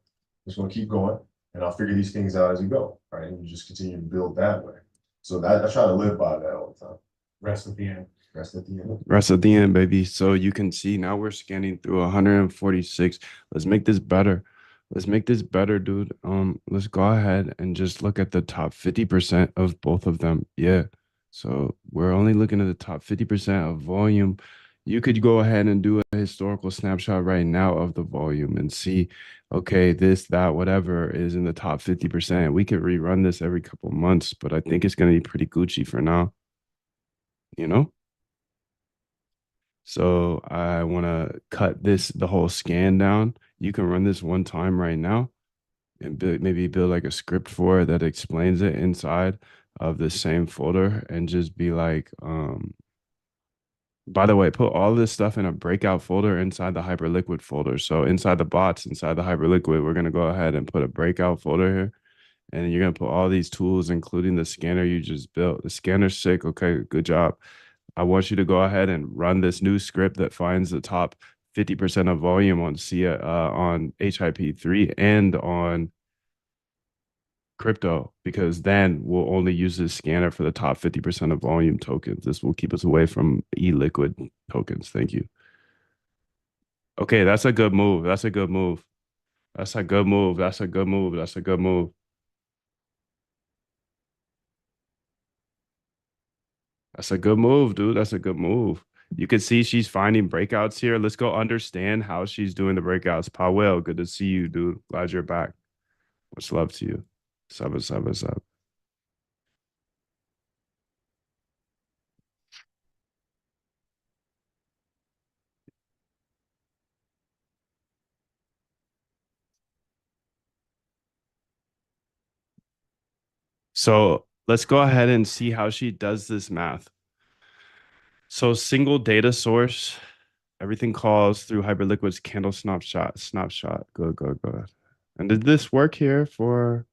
Just gonna keep going, and I'll figure these things out as we go, right? And you just continue to build that way. So that I try to live by that all the time. Rest at the end. Rest at the end. Rest at the end, baby. So you can see now we're scanning through 146. Let's make this better. Let's make this better, dude. Let's go ahead and just look at the top 50% of both of them. Yeah. So we're only looking at the top 50% of volume. You could go ahead and do a historical snapshot right now of the volume and see, okay, this, that, whatever is in the top 50%. We could rerun this every couple months, but I think it's going to be pretty Gucci for now, you know? So I want to cut the whole scan down. You can run this one time right now and maybe build like a script for it that explains it inside of the same folder and just be like, by the way, put all this stuff in a breakout folder inside the Hyperliquid folder. So inside the bots, inside the Hyperliquid, we're going to go ahead and put a breakout folder here. And you're going to put all these tools, including the scanner you just built. The scanner's sick. Okay, good job. I want you to go ahead and run this new script that finds the top 50% of volume on on HIP3 and on crypto, because then we'll only use this scanner for the top 50% of volume tokens. This will keep us away from e-liquid tokens. Thank you. Okay, that's a good move. That's a good move. That's a good move. That's a good move. That's a good move. That's a good move, dude. That's a good move. You can see she's finding breakouts here. Let's go understand how she's doing the breakouts. Powell, good to see you, dude. Glad you're back. Much love to you. What's up? So let's go ahead and see how she does this math. So single data source Everything calls through Hyperliquid's candle snapshot. Good. And did this work here for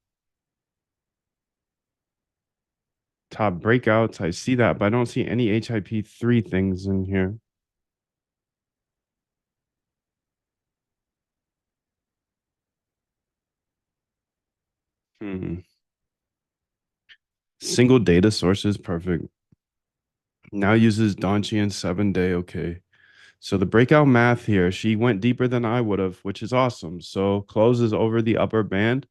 top breakouts? I see that, but I don't see any HIP3 things in here. Single data sources, perfect. Now uses Donchian 7-day, okay. So the breakout math here, she went deeper than I would have, which is awesome. So closes over the upper band,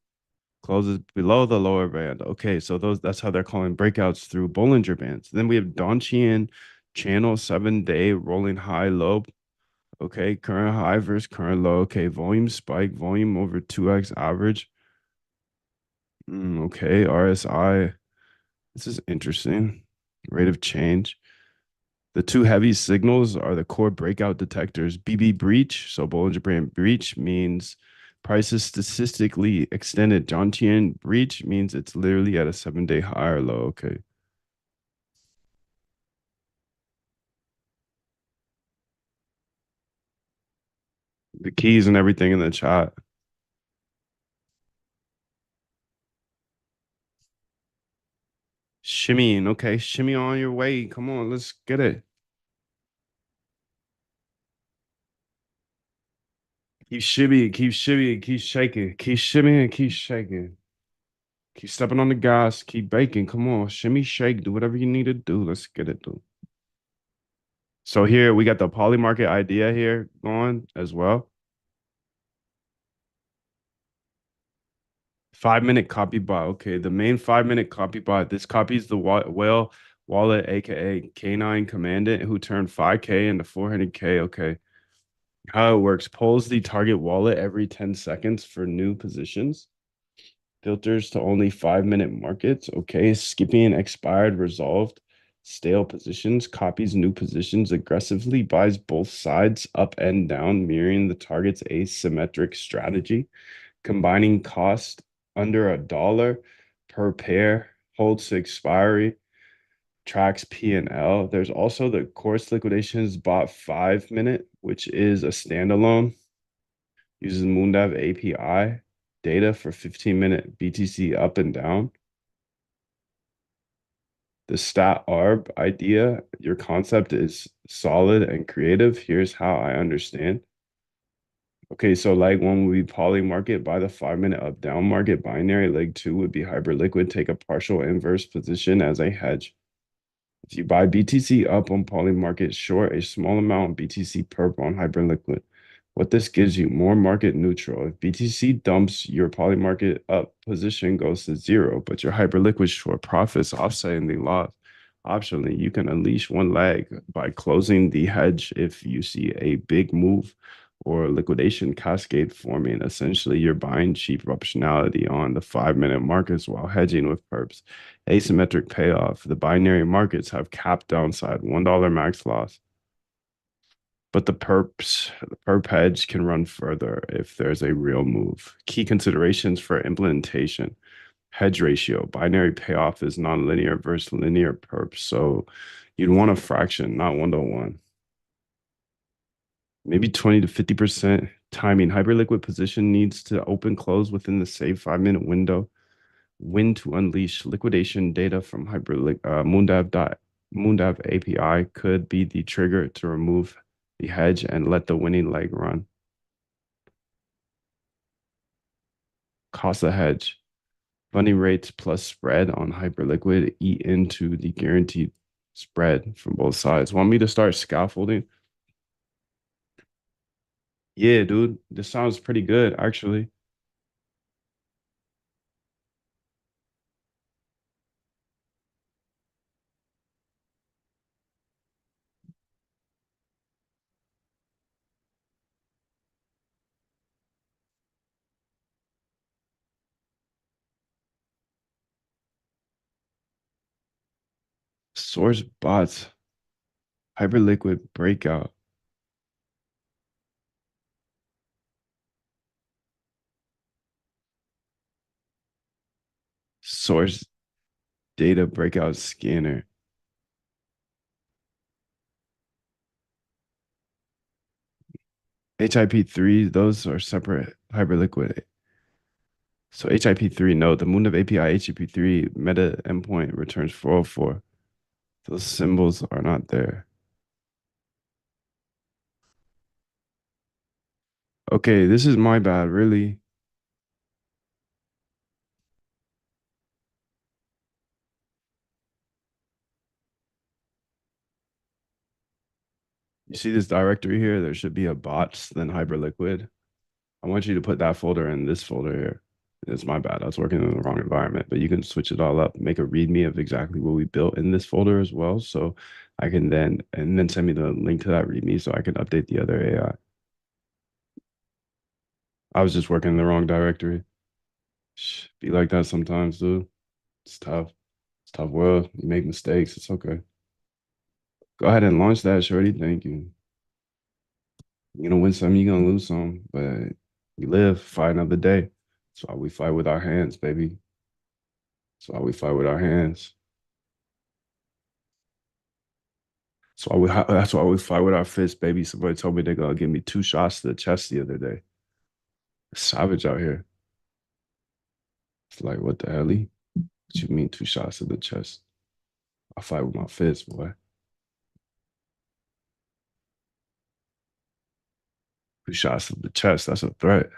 closes below the lower band. Okay, so that's how they're calling breakouts through Bollinger Bands. Then we have Donchian channel 7-day rolling high low. Okay, current high versus current low. Okay, volume spike, volume over 2x average. Okay, RSI. This is interesting. Rate of change. The two heavy signals are the core breakout detectors. BB breach, so Bollinger Band breach means price is statistically extended. Donchian breach means it's literally at a 7-day high or low. Okay. The keys and everything in the chat. Shimmying. Okay. Shimmy on your way. Come on. Let's get it. Keep shimmying. Keep shimmying. Keep shaking. Keep shimmying. Keep shaking. Keep stepping on the gas. Keep baking. Come on. Shimmy, shake. Do whatever you need to do. Let's get it, dude. So here we got the Polymarket idea here going as well. 5-minute copy bot. Okay, the main 5-minute copy bot. This copies the whale wallet, aka K9 Commandant, who turned 5K into 400K. Okay. How it works: pulls the target wallet every 10 seconds for new positions. Filters to only 5-minute markets. Okay. Skipping expired, resolved, stale positions. Copies new positions aggressively. Buys both sides up and down, mirroring the target's asymmetric strategy. Combining cost under $1 per pair. Holds to expiry. Tracks P&L. There's also the course liquidations bot 5-minute, which is a standalone. Uses Moondav API data for 15-minute BTC up and down. The stat arb idea, your concept is solid and creative. Here's how I understand. Okay, so leg one would be poly market, buy the 5-minute up down market binary. Leg two would be Hyperliquid, take a partial inverse position as a hedge. If you buy BTC up on poly market, short a small amount BTC perp on Hyperliquid. What this gives you, more market neutral. If BTC dumps, your poly market up position goes to zero, but your Hyperliquid short profits offsetting the loss. Optionally, you can unleash one leg by closing the hedge if you see a big move or liquidation cascade forming. Essentially, you're buying cheap optionality on the 5-minute markets while hedging with perps. Asymmetric payoff. The binary markets have capped downside, $1 max loss. But the perp hedge can run further if there's a real move. Key considerations for implementation. Hedge ratio. Binary payoff is nonlinear versus linear perp. So you'd want a fraction, not 1-to-1. Maybe 20 to 50% timing. Hyperliquid position needs to open close within the saved 5-minute window. When to unleash liquidation data from Moondav API could be the trigger to remove the hedge and let the winning leg run. Cost of hedge. Funding rates plus spread on Hyperliquid eat into the guaranteed spread from both sides. Want me to start scaffolding? Yeah, dude, this sounds pretty good, actually. Source bots, Hyperliquid breakout. Source data breakout scanner. HIP3, those are separate Hyperliquid. So HIP3, no, the Moondev API HIP3 meta endpoint returns 404. Those symbols are not there. Okay, this is my bad, really. You see this directory here? There should be a bots, then Hyperliquid. I want you to put that folder in this folder here. It's my bad. I was working in the wrong environment, but you can switch it all up, make a README of exactly what we built in this folder as well. So I can then send me the link to that README so I can update the other AI. I was just working in the wrong directory. Be like that sometimes, dude. It's tough. It's a tough world. You make mistakes. It's okay. Go ahead and launch that, shorty. Thank you. You're gonna win some, you're gonna lose some, but you live, fight another day. That's why we fight with our hands, baby. That's why we fight with our hands. That's why we fight with our fists, baby. Somebody told me they're gonna give me 2 shots to the chest the other day. Savage out here. It's like, what the hell? What you mean 2 shots to the chest? I fight with my fists, boy. 2 shots to the chest, that's a threat.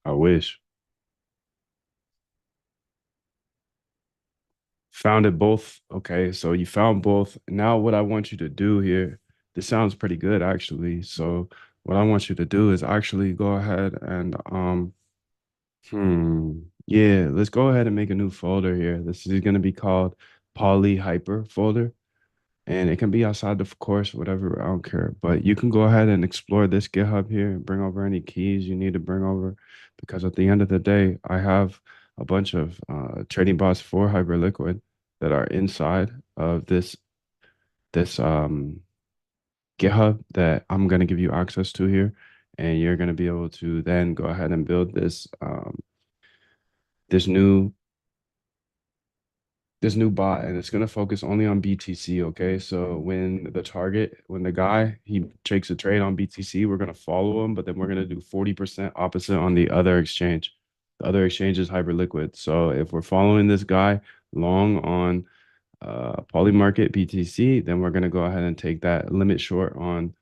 I wish. Found it both. Okay, so you found both. Now, what I want you to do here, this sounds pretty good actually. So, what I want you to do is actually go ahead and yeah, let's go ahead and make a new folder here. This is going to be called Poly Hyper folder, and it can be outside the course, whatever. I don't care, but you can go ahead and explore this GitHub here and bring over any keys you need to bring over, because at the end of the day, I have a bunch of trading bots for Hyperliquid that are inside of this GitHub that I'm going to give you access to here, and you're going to be able to then go ahead and build this new bot, and it's going to focus only on BTC. Okay, so when the guy he takes a trade on BTC, we're going to follow him, but then we're going to do 40% opposite on the other exchange. The other exchange is Hyperliquid. So if we're following this guy long on Polymarket BTC, then we're going to go ahead and take that limit short on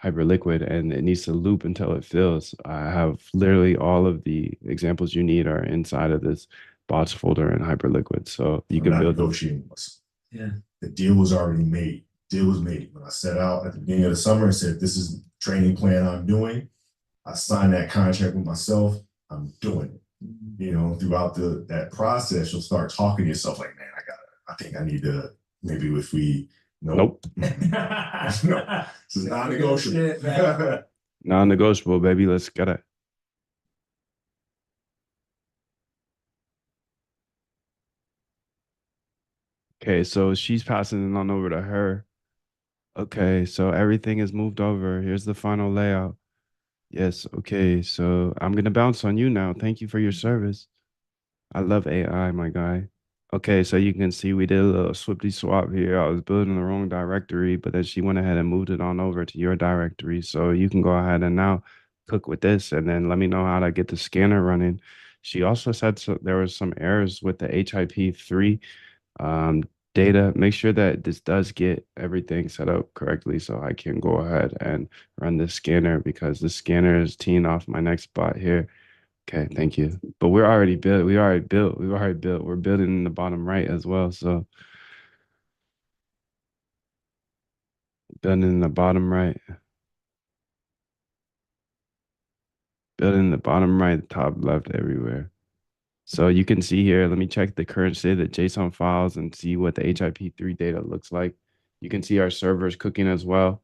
Hyperliquid, and it needs to loop until it fills. I have literally all of the examples you need are inside of this bots folder in Hyperliquid. So you I'm can not build them. negotiating with myself. Yeah. The deal was already made. Deal was made. When I set out at the beginning of the summer and said, this is the training plan I'm doing, I signed that contract with myself. I'm doing it. You know, throughout that process, you'll start talking to yourself like, man, I think I need to, maybe if we, Nope. No, this is non-negotiable. Non-negotiable, baby. Let's get it. Okay, so she's passing it on over to her. Okay, so everything is moved over. Here's the final layout. Yes, okay, so I'm gonna bounce on you now. Thank you for your service. I love AI, my guy. Okay, so you can see we did a little swifty swap here. I was building the wrong directory, but then she went ahead and moved it on over to your directory. So you can go ahead and now cook with this and then let me know how to get the scanner running. She also said there was some errors with the HIP3 um, data. Make sure that this does get everything set up correctly so I can go ahead and run the scanner, because the scanner is teeing off my next bot here. Okay, thank you. But we're already built. We already built. We've already built. We're building in the bottom right as well. So building in the bottom right, building in the bottom right, top left, everywhere. So you can see here, let me check the current state of the JSON files and see what the HIP3 data looks like. You can see our servers cooking as well.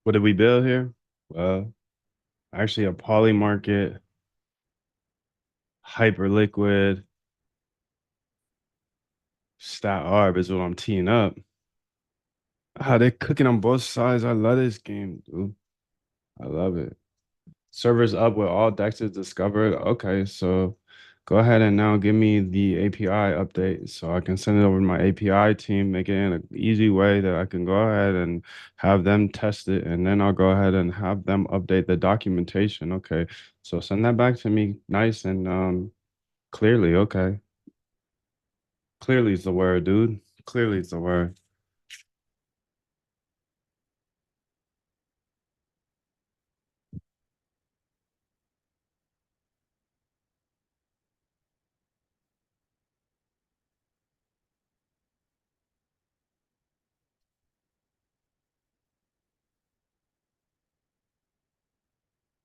What did we build here? Well, actually a poly market, Hyperliquid, stat arb is what I'm teeing up. Ah, they're cooking on both sides. I love this game, dude. I love it. Servers up with all dexes discovered. Okay, so go ahead and now give me the API update so I can send it over to my API team, make it in an easy way that I can go ahead and have them test it, and then I'll go ahead and have them update the documentation. Okay, so send that back to me nice and clearly. Okay, clearly is the word, dude. Clearly is the word.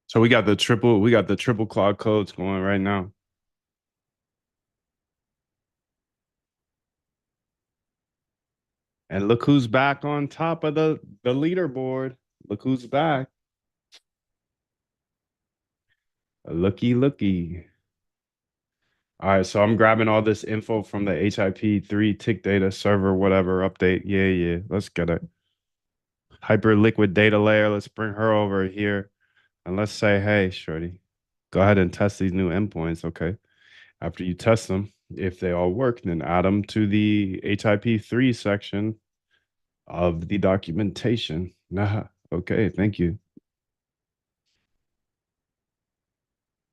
So we got the triple cloud codes going right now. And look who's back on top of the leaderboard. Look who's back. Looky. All right, so I'm grabbing all this info from the HIP3 tick data server, whatever update. Yeah. Let's get it. Hyperliquid data layer. Let's bring her over here. And let's say, hey, shorty, go ahead and test these new endpoints. Okay. After you test them, if they all work, then add them to the HIP3 section of the documentation. Nah. Okay, thank you.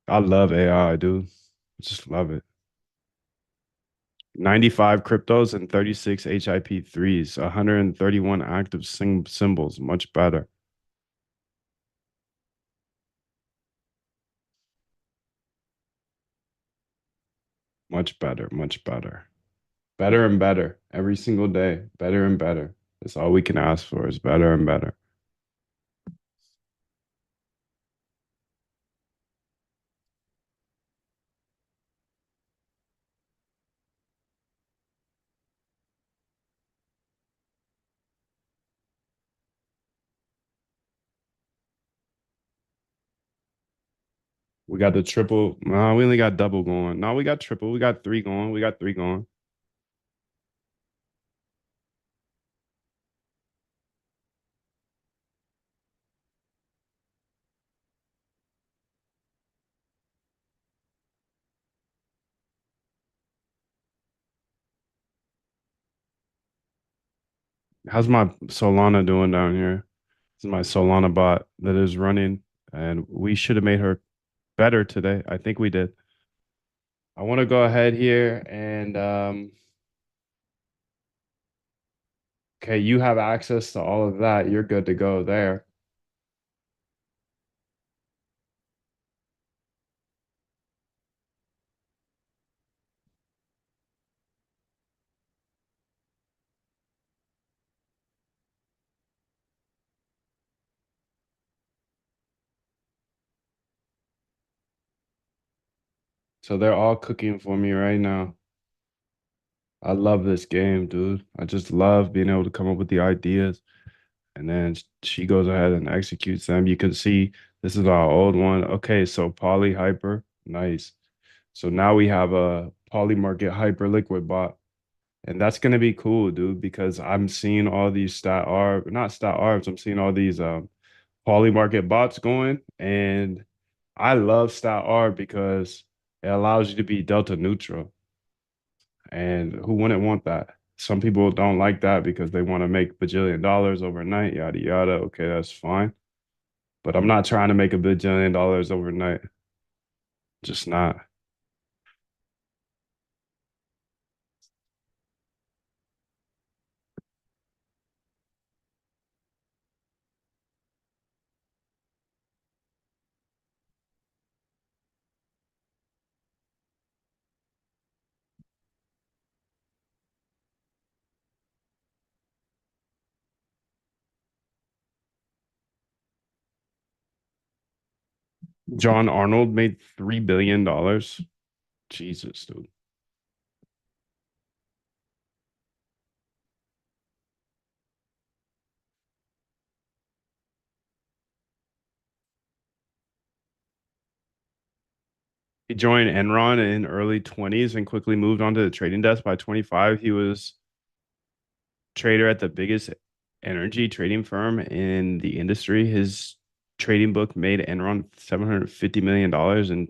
I love AI, dude. Just love it. 95 cryptos and 36 HIP3s, 131 active symbols. Much better. Much better. Much better. Better and better every single day. Better and better. That's all we can ask for is better and better. We got the triple. No, we only got double going. No, we got triple. We got three going. We got three going. How's my Solana doing down here? This is my Solana bot that is running, and we should have made her better today. I think we did. I want to go ahead here and okay, you have access to all of that. You're good to go there. So they're all cooking for me right now. I love this game, dude. I just love being able to come up with the ideas and then she goes ahead and executes them. You can see this is our old one. Okay, so poly hyper, nice. So now we have a poly market hyper liquid bot. And that's gonna be cool, dude, because I'm seeing all these not stat arbs, I'm seeing all these poly market bots going. And I love stat arb because it allows you to be delta neutral. And who wouldn't want that? Some people don't like that because they want to make bajillion dollars overnight, yada yada. Okay, that's fine. But I'm not trying to make a bajillion dollars overnight. Just not. John Arnold made $3 billion. Jesus, dude. He joined Enron in early 20s and quickly moved onto the trading desk. By 25, he was trader at the biggest energy trading firm in the industry. His trading book made Enron $750 million in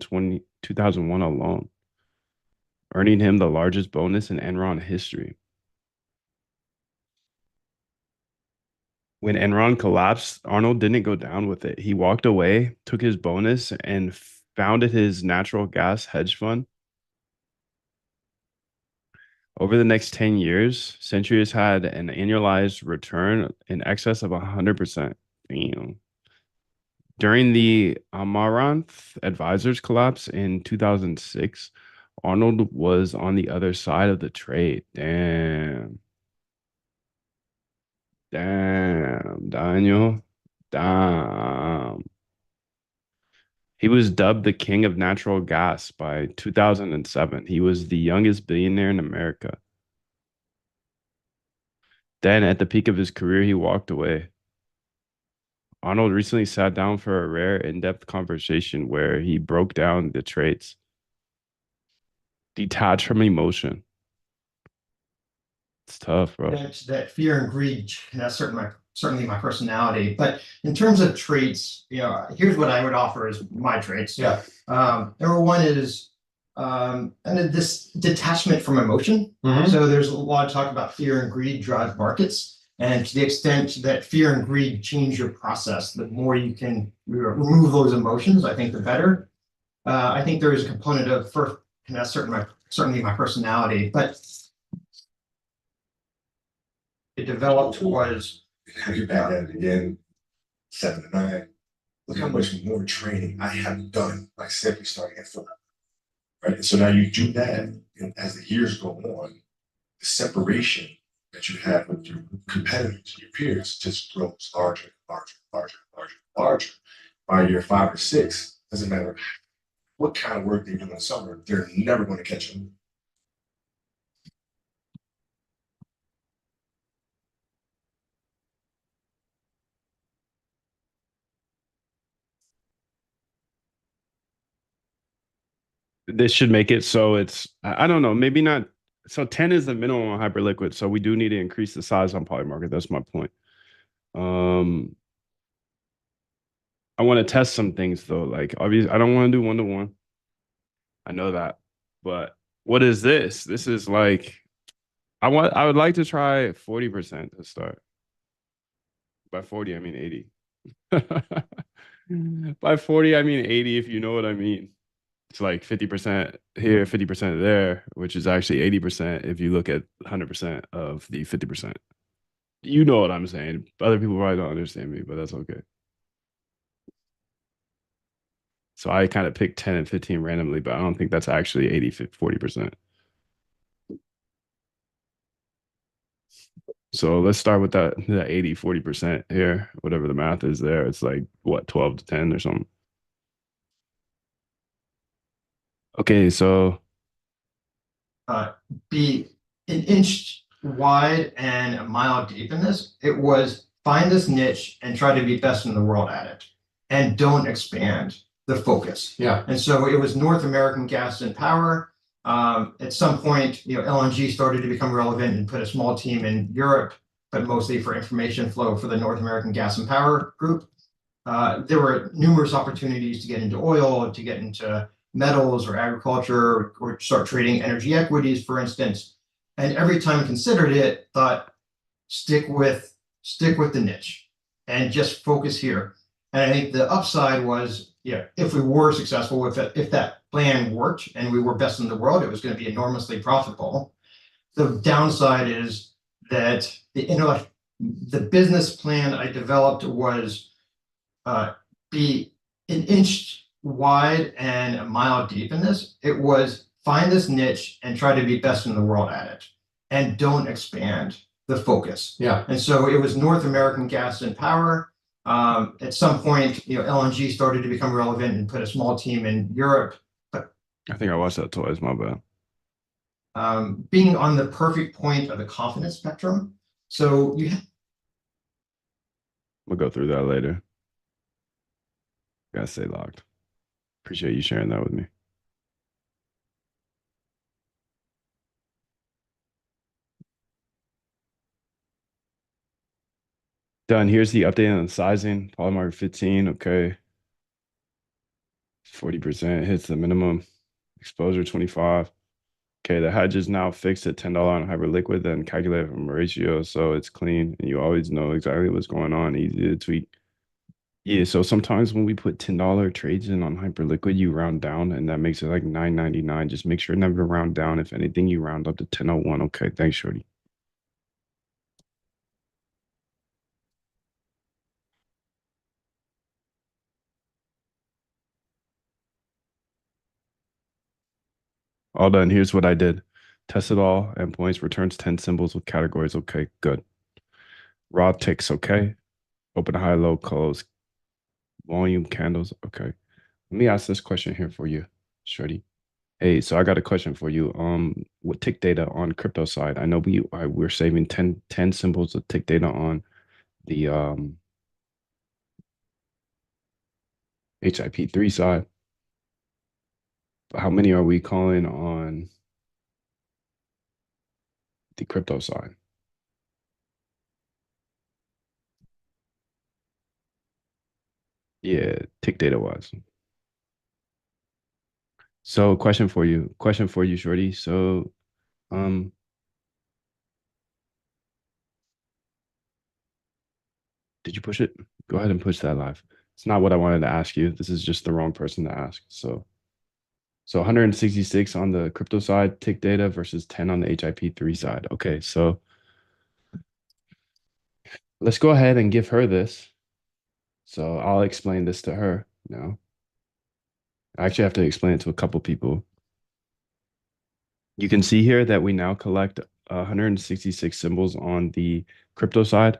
2001 alone, earning him the largest bonus in Enron history. When Enron collapsed, Arnold didn't go down with it. He walked away, took his bonus, and founded his natural gas hedge fund. Over the next 10 years, Century has had an annualized return in excess of 100%. Damn. During the Amaranth Advisors collapse in 2006, Arnold was on the other side of the trade. Damn. Damn, Daniel. Damn. He was dubbed the king of natural gas by 2007. He was the youngest billionaire in America. Then, at the peak of his career, he walked away. Arnold recently sat down for a rare, in-depth conversation where he broke down the traits. Detach from emotion. It's tough, bro. That fear and greed, that's certainly my personality. But in terms of traits, here's what I would offer as my traits. Yeah. Number one is and this detachment from emotion. Mhm. So there's a lot of talk about fear and greed drive markets. And to the extent that fear and greed change your process, the more you can remove those emotions, I think the better. I think there is a component of first, and that's certainly my personality, but it developed was Have you back at it again, 7 to 9. Look how much more training I have done by simply starting at 4. Right. And so now you do that, and as the years go on, the separation that you have with your competitors, your peers, just grows larger, larger, larger, larger, larger. By year 5 or 6, doesn't matter what kind of work they do in the summer, they're never going to catch them. This should make it so it's, I don't know, maybe not. So 10 is the minimum on Hyperliquid. So we do need to increase the size on Polymarket. That's my point. I want to test some things though. Like obviously, I don't want to do 1-to-1. I know that. But what is this? This is like I would like to try 40% to start. By 40, I mean 80. By 40, I mean 80, if you know what I mean. It's like 50% here, 50% there, which is actually 80% if you look at 100% of the 50%. You know what I'm saying. Other people probably don't understand me, but that's okay. So I kind of picked 10 and 15 randomly, but I don't think that's actually 80, 40%. So let's start with that 80, 40% here, whatever the math is there. It's like what, 12 to 10 or something. Okay, so be an inch wide and a mile deep in this. It was find this niche and try to be best in the world at it, and don't expand the focus. Yeah. And so it was North American gas and power. At some point, LNG started to become relevant and put a small team in Europe, but mostly for information flow for the North American gas and power group. There were numerous opportunities to get into oil, to get into metals or agriculture, or start trading energy equities, for instance. And every time considered it, thought, stick with the niche and just focus here. And I think the upside was, if we were successful with it, if that plan worked and we were best in the world, it was going to be enormously profitable. The downside is that the business plan I developed was be an inch wide and a mile deep in this. It was find this niche and try to be best in the world at it, and don't expand the focus. Yeah. And so it was North American gas and power. At some point, LNG started to become relevant and put a small team in Europe. But I think I watched that twice, my bad. Being on the perfect point of the confidence spectrum. So We'll go through that later. Gotta stay locked. Appreciate you sharing that with me. Done. Here's the update on the sizing. Polymarket 15. Okay. 40% hits the minimum. Exposure 25. Okay, the hedge is now fixed at $10 on Hyperliquid, then calculated from a ratio, so it's clean and you always know exactly what's going on. Easy to tweak. Yeah, so sometimes when we put $10 trades in on Hyperliquid, you round down and that makes it like $9.99. Just make sure never to round down. If anything, you round up to 10.01. Okay, thanks, Shorty. All done. Here's what I did. Tested all endpoints, returns 10 symbols with categories. Okay, good. Raw ticks, okay. Open, high, low, close. Volume, candles, okay. Let me ask this question here for you, Shorty. Hey, so I got a question for you. With tick data on crypto side, I know we're saving 10 symbols of tick data on the HIP3 side. But how many are we calling on the crypto side? Yeah, tick data wise. So question for you, Shorty. So did you push it? Go ahead and push that live. It's not what I wanted to ask you. This is just the wrong person to ask. So 166 on the crypto side, tick data versus 10 on the HIP3 side. Okay, so let's go ahead and give her this. So I'll explain this to her now. I actually have to explain it to a couple people. You can see here that we now collect 166 symbols on the crypto side.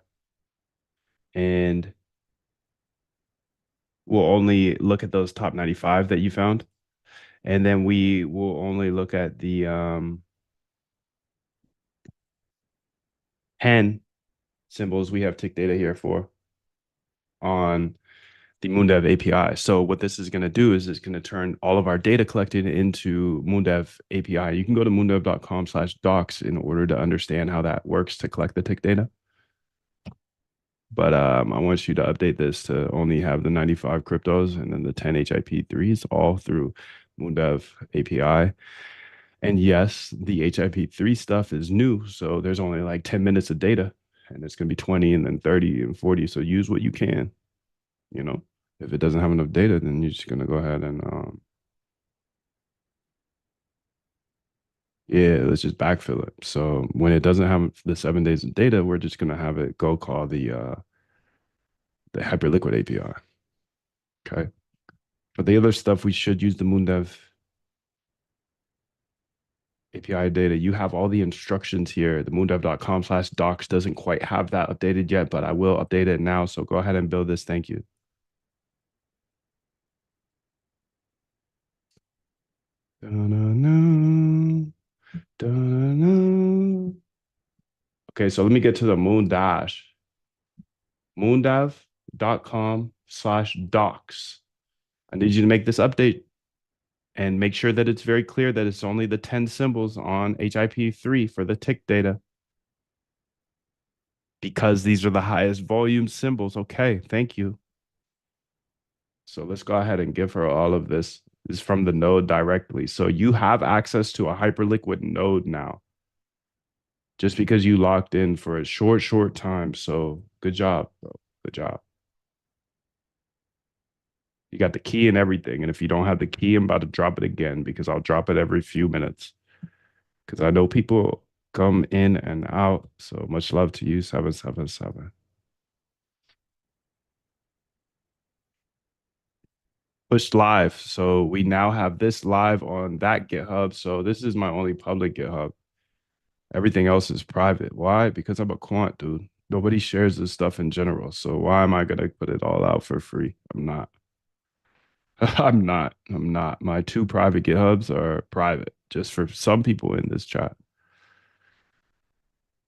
And we'll only look at those top 95 that you found. And then we will only look at the 10 symbols we have tick data here for on the Moondev API. So what this is going to do is it's going to turn all of our data collected into Moondev API. You can go to moondev.com/docs in order to understand how that works to collect the tick data. But I want you to update this to only have the 95 cryptos and then the 10 HIP3s all through Moondev API. And yes, the HIP3 stuff is new. So there's only like 10 minutes of data and it's going to be 20 and then 30 and 40. So use what you can, you know. If it doesn't have enough data, then you're just going to go ahead and, yeah, let's just backfill it. So when it doesn't have the 7 days of data, we're just going to have it go call the Hyperliquid API. Okay. But the other stuff, we should use the Moondev API data. You have all the instructions here. The moondev.com/docs doesn't quite have that updated yet, but I will update it now. So go ahead and build this. Thank you. Okay, so let me get to the moondev.com/docs. I need you to make this update and make sure that it's very clear that it's only the 10 symbols on HIP3 for the tick data. Because these are the highest volume symbols. Okay, thank you. So let's go ahead and give her all of this. This is from the node directly. So you have access to a Hyperliquid node now. Just because you locked in for a short time. So good job, bro. Good job. You got the key and everything. And if you don't have the key, I'm about to drop it again because I'll drop it every few minutes. Because I know people come in and out. So much love to you, 777. Pushed live. So we now have this live on that GitHub. So this is my only public GitHub. Everything else is private. Why? Because I'm a quant, dude. Nobody shares this stuff in general. So why am I going to put it all out for free? I'm not. I'm not. My 2 private GitHubs are private, just for some people in this chat.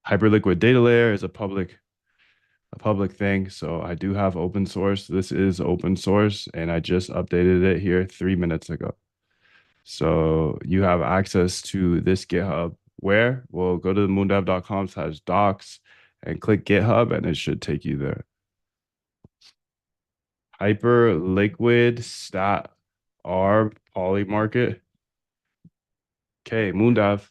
Hyperliquid data layer is a public thing. So I do have open source. This is open source, and I just updated it here 3 minutes ago. So you have access to this GitHub where? Well, go to moondev.com/docs and click GitHub, and it should take you there. Hyper liquid stat arb poly market. Okay, Moondive.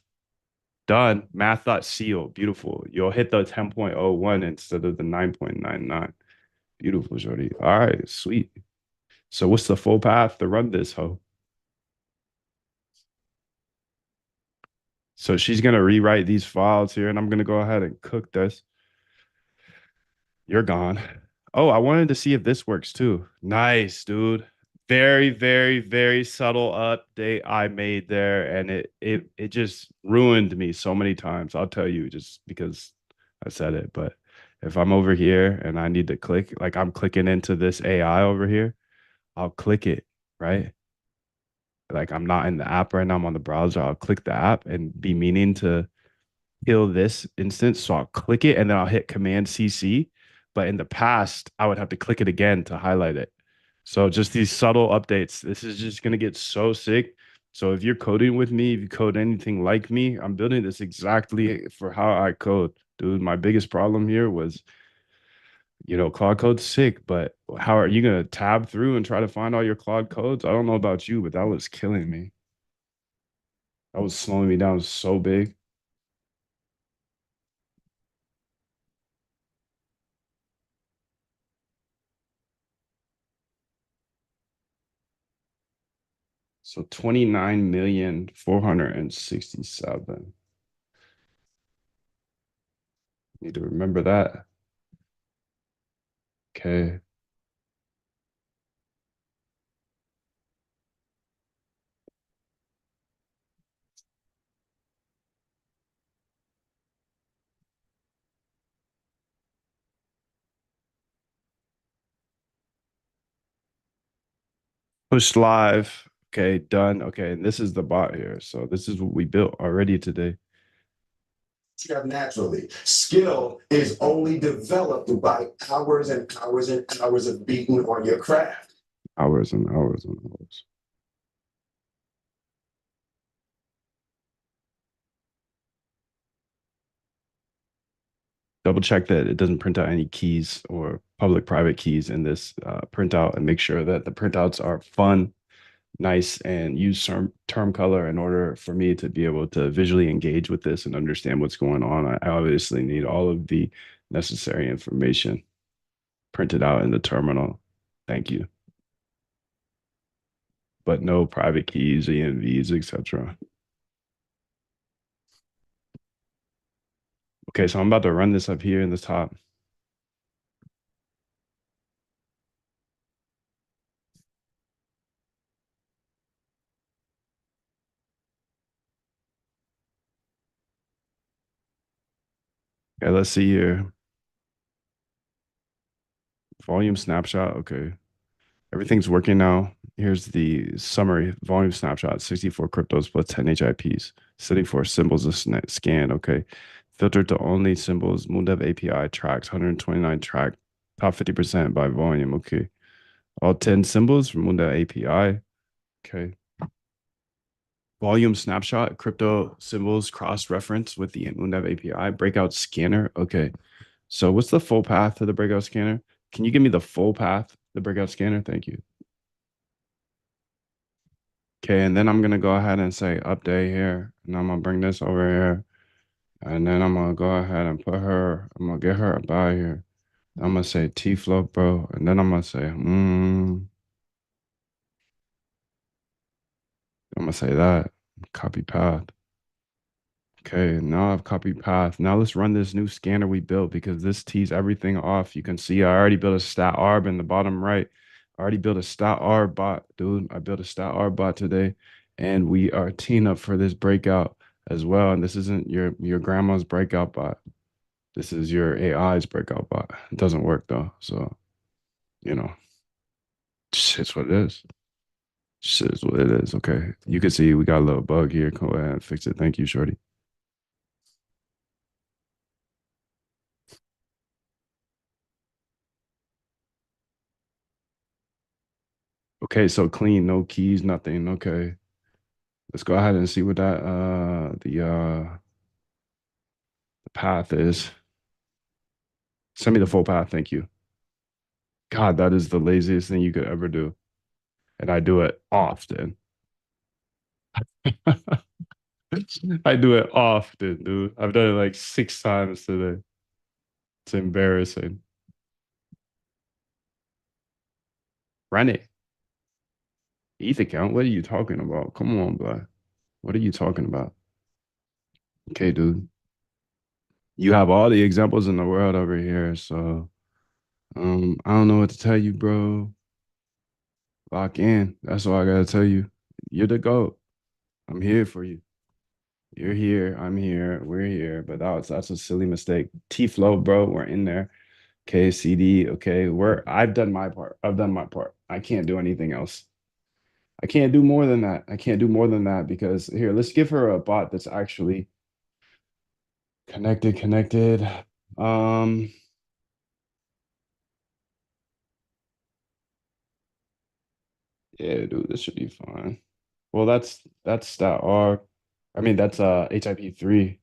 Done. Math.seal. Beautiful. You'll hit the 10.01 instead of the 9.99. Beautiful, Jody. All right, sweet. So what's the full path to run this hoe? So she's gonna rewrite these files here, and I'm gonna go ahead and cook this. You're gone. Oh, I wanted to see if this works too. Nice, dude. Very, very, very subtle update I made there, and it just ruined me so many times. I'll tell you just because I said it. But if I'm over here and I need to click, like I'm clicking into this AI over here, I'll click it, right? Like I'm not in the app right now, I'm on the browser. I'll click the app and be meaning to kill this instance. So I'll click it and then I'll hit Command CC. But in the past, I would have to click it again to highlight it. So just these subtle updates. This is just gonna get so sick. So if you're coding with me, if you code anything like me, I'm building this exactly for how I code. Dude, my biggest problem here was, Claude Code's sick, but how are you gonna tab through and try to find all your Claude codes? I don't know about you, but that was killing me. That was slowing me down so big. So 29,467,000. Need to remember that. Okay. Push live. Okay, done. Okay, and this is the bot here. So this is what we built already today. You have naturally. Skill is only developed by hours and hours and hours of beating on your craft. Hours and hours and hours. Double check that it doesn't print out any keys or public private keys in this printout, and make sure that the printouts are fun, nice, and use term color in order for me to be able to visually engage with this and understand what's going on. I obviously need all of the necessary information printed out in the terminal. Thank you. But no private keys, ENVs, etc. Okay, so I'm about to run this up here in the top. Okay, let's see here. Volume snapshot. Okay. Everything's working now. Here's the summary. Volume snapshot, 64 cryptos plus 10 HIPs. Setting for symbols of scan. Okay. Filtered to only symbols. Moondev API tracks 129 track. Top 50% by volume. Okay. All 10 symbols from Moondev API. Okay. Volume snapshot, crypto symbols cross-reference with the Moondev API. Breakout scanner. Okay. So what's the full path to the breakout scanner? Can you give me the full path, the breakout scanner? Thank you. Okay, and then I'm gonna go ahead and say update here, and I'm gonna bring this over here, and then I'm gonna go ahead and I'm gonna get her about here. I'm gonna say T-flow, bro, and then I'm gonna say, I'm gonna say that, copy path. Okay, now I've copied path. Now let's run this new scanner we built because this tees everything off. You can see I already built a stat arb in the bottom right. I already built a stat arb bot, dude. I built a stat arb bot today, and we are teeing up for this breakout as well. And this isn't your grandma's breakout bot. This is your AI's breakout bot. It doesn't work though, so shit's what it is. Shit is what it is. Okay, you can see we got a little bug here. Go ahead and fix it. Thank you, shorty. Okay, so clean, no keys, nothing. Okay. Let's go ahead and see what that the path is. Send me the full path. Thank you. God, that is the laziest thing you could ever do. And I do it often. I do it often, dude. I've done it like 6 times today. It's embarrassing. Run it. ETH account? What are you talking about? Come on, bro. What are you talking about? Okay, dude. You have all the examples in the world over here, so I don't know what to tell you, bro. Lock in. That's all I gotta tell you. You're the GOAT. I'm here for you. You're here. I'm here. We're here. But that's a silly mistake. T flow, bro. We're in there. Okay, CD. Okay, I've done my part. I've done my part. I can't do anything else. I can't do more than that. I can't do more than that because here, let's give her a bot that's actually connected. Um, yeah, dude, this should be fine. Well, that's that R. I mean, that's HIP3.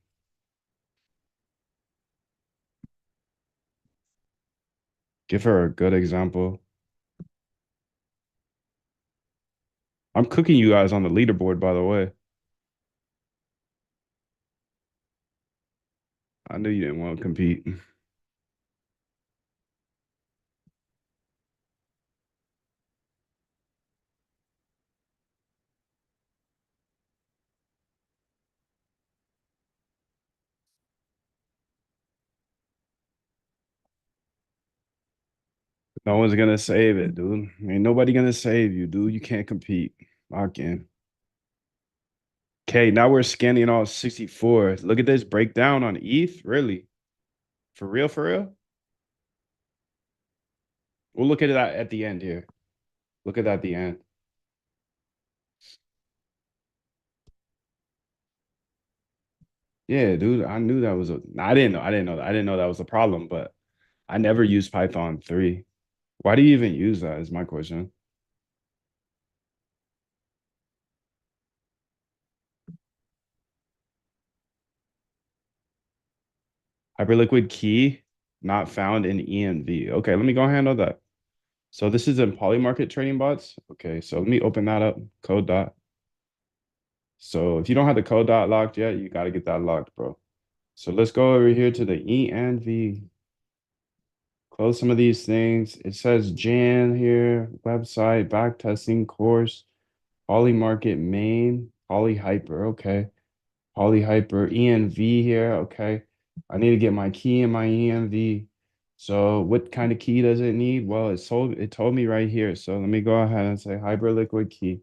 Give her a good example. I'm cooking you guys on the leaderboard, by the way. I knew you didn't want to compete. No one's gonna save it, dude. Ain't nobody gonna save you, dude. You can't compete. Lock in. Okay, now we're scanning all 64. Look at this breakdown on ETH. Really? For real, for real? We'll look at that at the end here. Look at that at the end. Yeah, dude. I knew that was a I didn't know that was a problem, but I never used Python 3. Why do you even use that is my question. Hyperliquid key not found in ENV. Okay, let me go handle that. So this is in Polymarket trading bots. Okay, so let me open that up. Code dot. So if you don't have the code dot locked yet, you got to get that locked, bro. So let's go over here to the ENV. Close some of these things. It says Jan here, website, back testing course, Polymarket main, Polyhyper. Okay. Polyhyper ENV here. Okay. I need to get my key in my ENV. So what kind of key does it need? Well, it told me right here. So let me go ahead and say Hyperliquid key.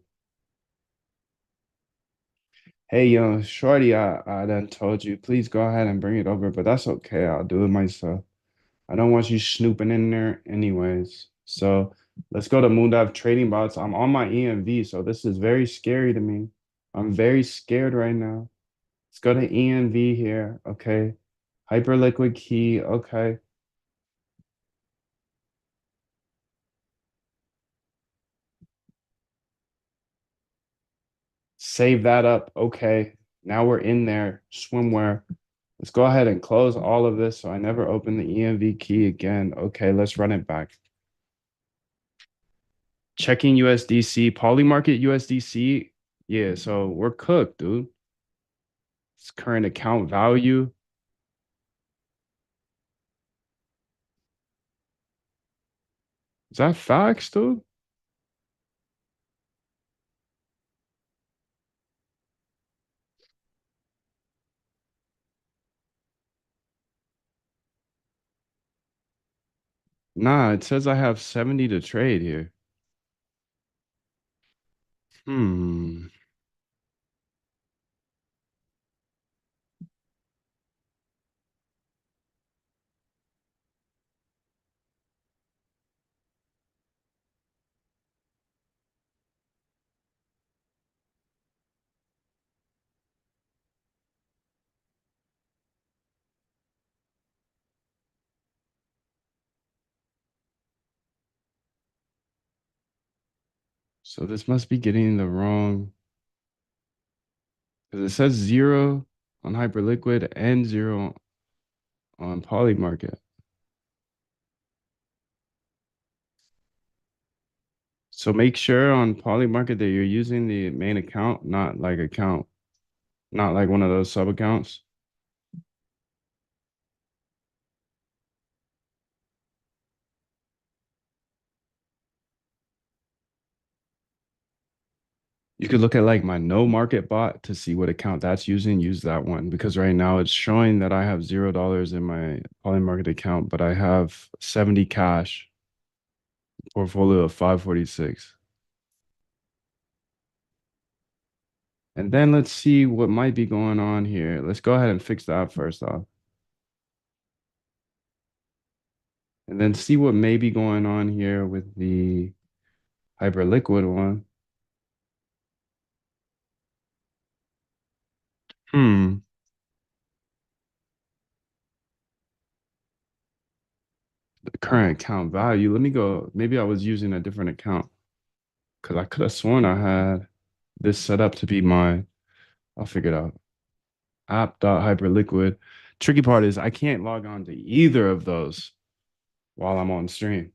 Hey, yo, shorty, I done told you, please go ahead and bring it over, but that's okay. I'll do it myself. I don't want you snooping in there anyways. So let's go to Moondive Trading Bots. I'm on my ENV, so this is very scary to me. I'm very scared right now. Let's go to ENV here. Okay. Hyperliquid key. Okay. Save that up. Okay. Now we're in there. Swimwear. Let's go ahead and close all of this so I never open the ENV key again. Okay, let's run it back. Checking USDC, Polymarket USDC. Yeah, so we're cooked, dude. It's current account value. Is that facts, dude? Nah, it says I have 70 to trade here. Hmm. So this must be getting the wrong, because it says 0 on Hyperliquid and 0 on Polymarket. So make sure on Polymarket that you're using the main account, not like one of those sub accounts. You could look at like my no market bot to see what account that's using. Use that one because right now it's showing that I have $0 in my Polymarket account, but I have 70 cash, portfolio of 546. And then let's see what might be going on here. Let's go ahead and fix that first off. And then see what may be going on here with the Hyperliquid one. Hmm. The current account value. Let me go. Maybe I was using a different account because I could have sworn I had this set up to be my, I'll figure it out. App.hyperliquid. Tricky part is I can't log on to either of those while I'm on stream.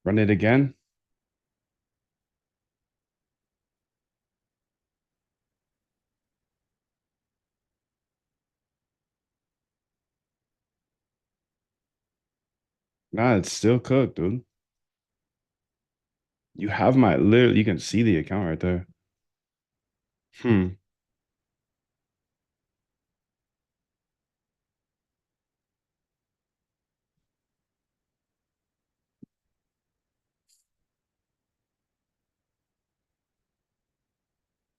Run it again. Nah, it's still cooked, dude. You have my literally, you can see the account right there. Hmm.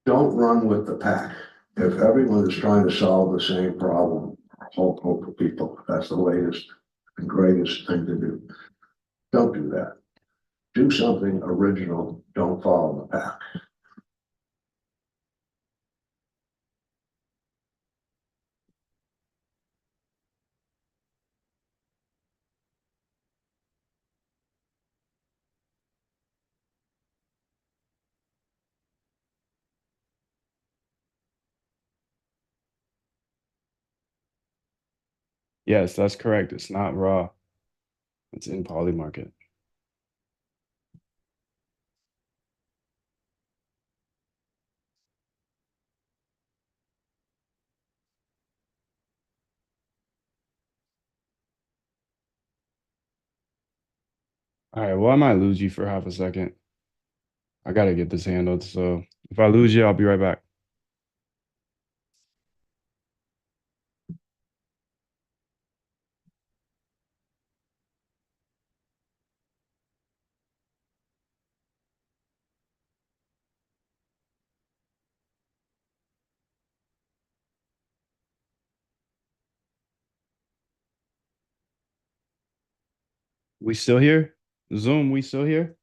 Don't run with the pack. If everyone is trying to solve the same problem, hope for people, that's the latest and greatest thing to do. Don't do that. Do something original. Don't follow the pack. Yes, that's correct. It's not raw. It's in Polymarket. All right, well, I might lose you for half a second. I gotta get this handled. So if I lose you, I'll be right back. We still here? Zoom, we still here?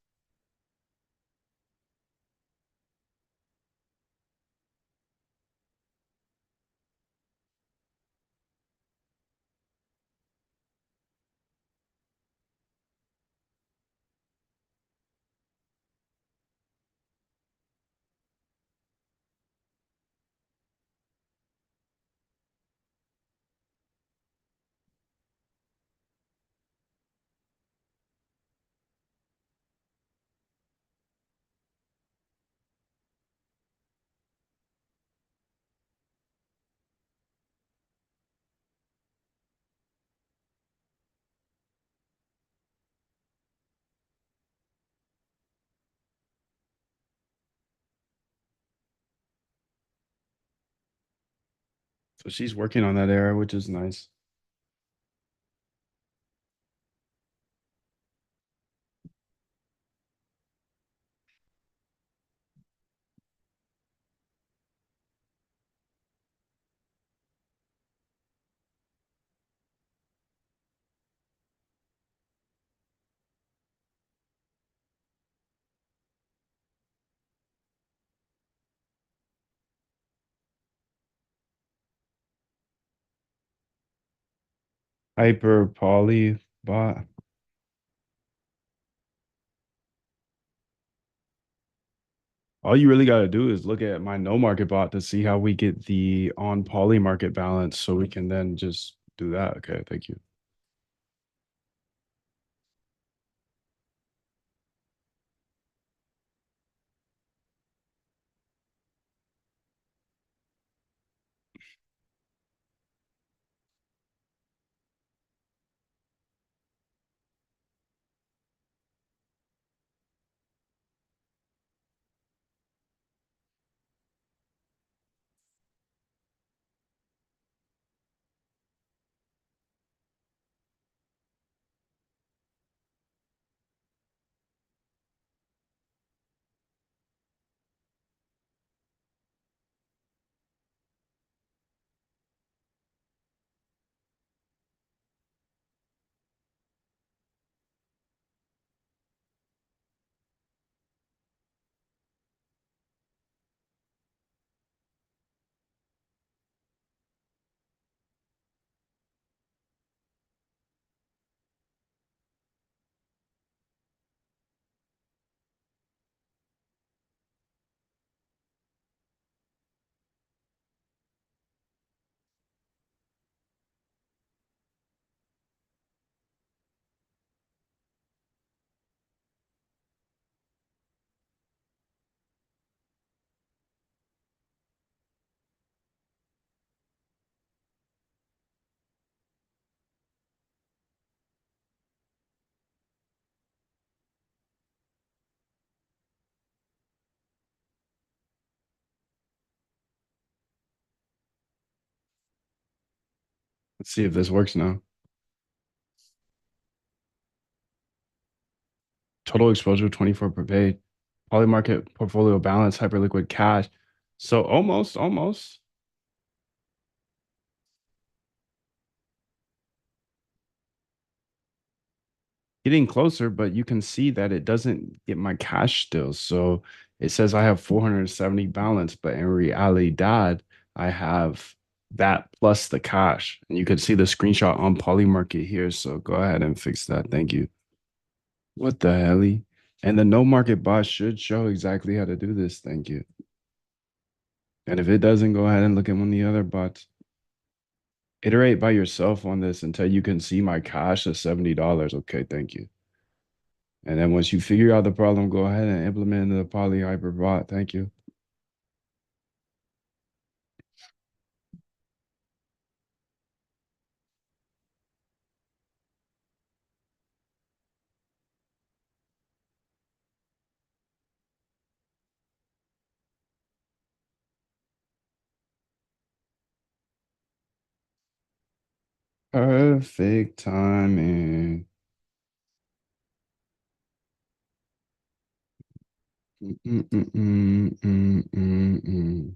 So she's working on that error, which is nice. Hyper poly bot. All you really got to do is look at my no market bot to see how we get the on poly market balance so we can then just do that. Okay, thank you. Let's see if this works now. Total exposure 24 per page. Poly market portfolio balance, hyperliquid cash. So almost. Getting closer, but you can see that it doesn't get my cash still. So it says I have 470 balance, but in realidad, I have that plus the cash. And you can see the screenshot on Polymarket here. So go ahead and fix that. Thank you. What the hell? And the no market bot should show exactly how to do this. Thank you. And if it doesn't, go ahead and look at one of the other bots. Iterate by yourself on this until you can see my cash of $70. Okay, thank you. And then once you figure out the problem, go ahead and implement the poly hyper bot. Thank you. Perfect timing. Mm, mm, mm, mm, mm, mm, mm.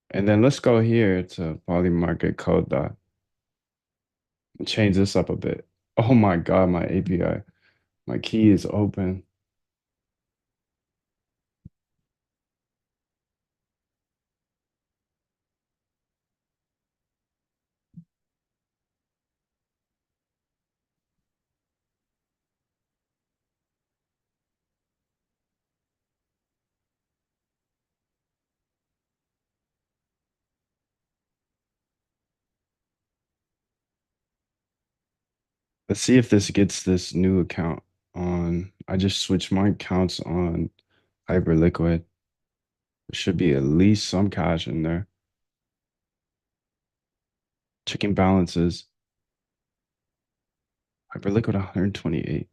And then let's go here to poly market code dot and change this up a bit. Oh my God, my API, my key is open. Let's see if this gets this new account on. I just switched my accounts on Hyperliquid. There should be at least some cash in there. Checking balances. Hyperliquid 128.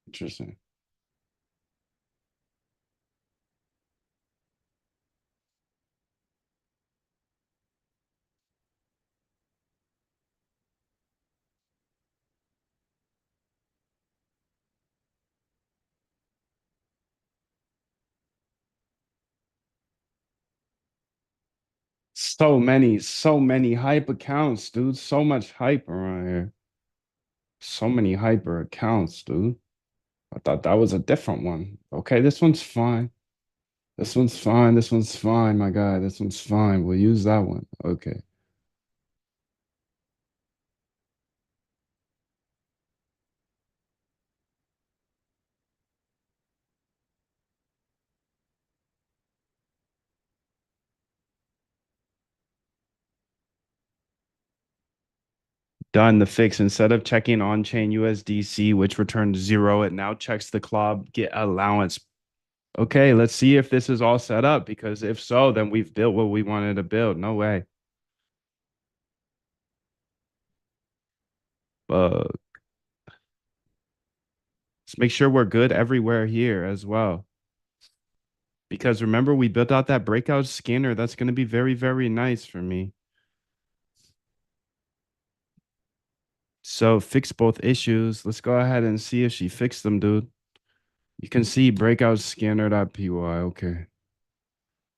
Interesting. So many hype accounts, dude. So much hype around here. So many hyper accounts, dude. I thought that was a different one. Okay, this one's fine. This one's fine. This one's fine, my guy. This one's fine. We'll use that one. Okay. Done the fix. Instead of checking on-chain USDC, which returns 0, it now checks the club get allowance. Okay, let's see if this is all set up, because if so, then we've built what we wanted to build. No way. Let's make sure we're good everywhere here as well. Because remember, we built out that breakout scanner. That's going to be very, very nice for me. So fix both issues. Let's go ahead and see if she fixed them, dude. You can see breakout scanner.py. Okay.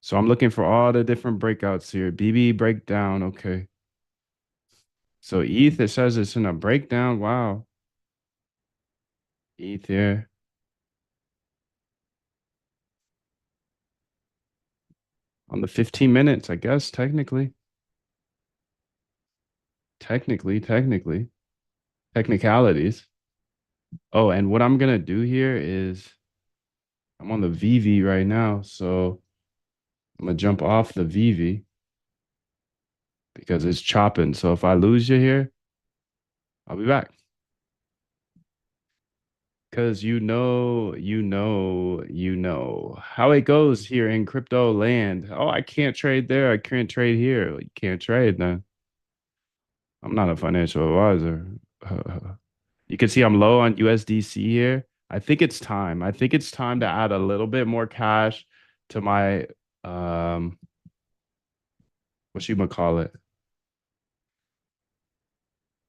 So I'm looking for all the different breakouts here. BB breakdown. Okay. So ETH, it says it's in a breakdown. Wow. ETH here. On the 15 minutes, I guess, technically. Technicalities. Oh, and what I'm going to do here is I'm on the VV right now. So I'm going to jump off the VV because it's chopping. So if I lose you here, I'll be back. Because you know how it goes here in crypto land. Oh, I can't trade there. I can't trade here. You can't trade then. I'm not a financial advisor. You can see I'm low on USDC here. I think it's time. I think it's time to add a little bit more cash to my what you gonna call it?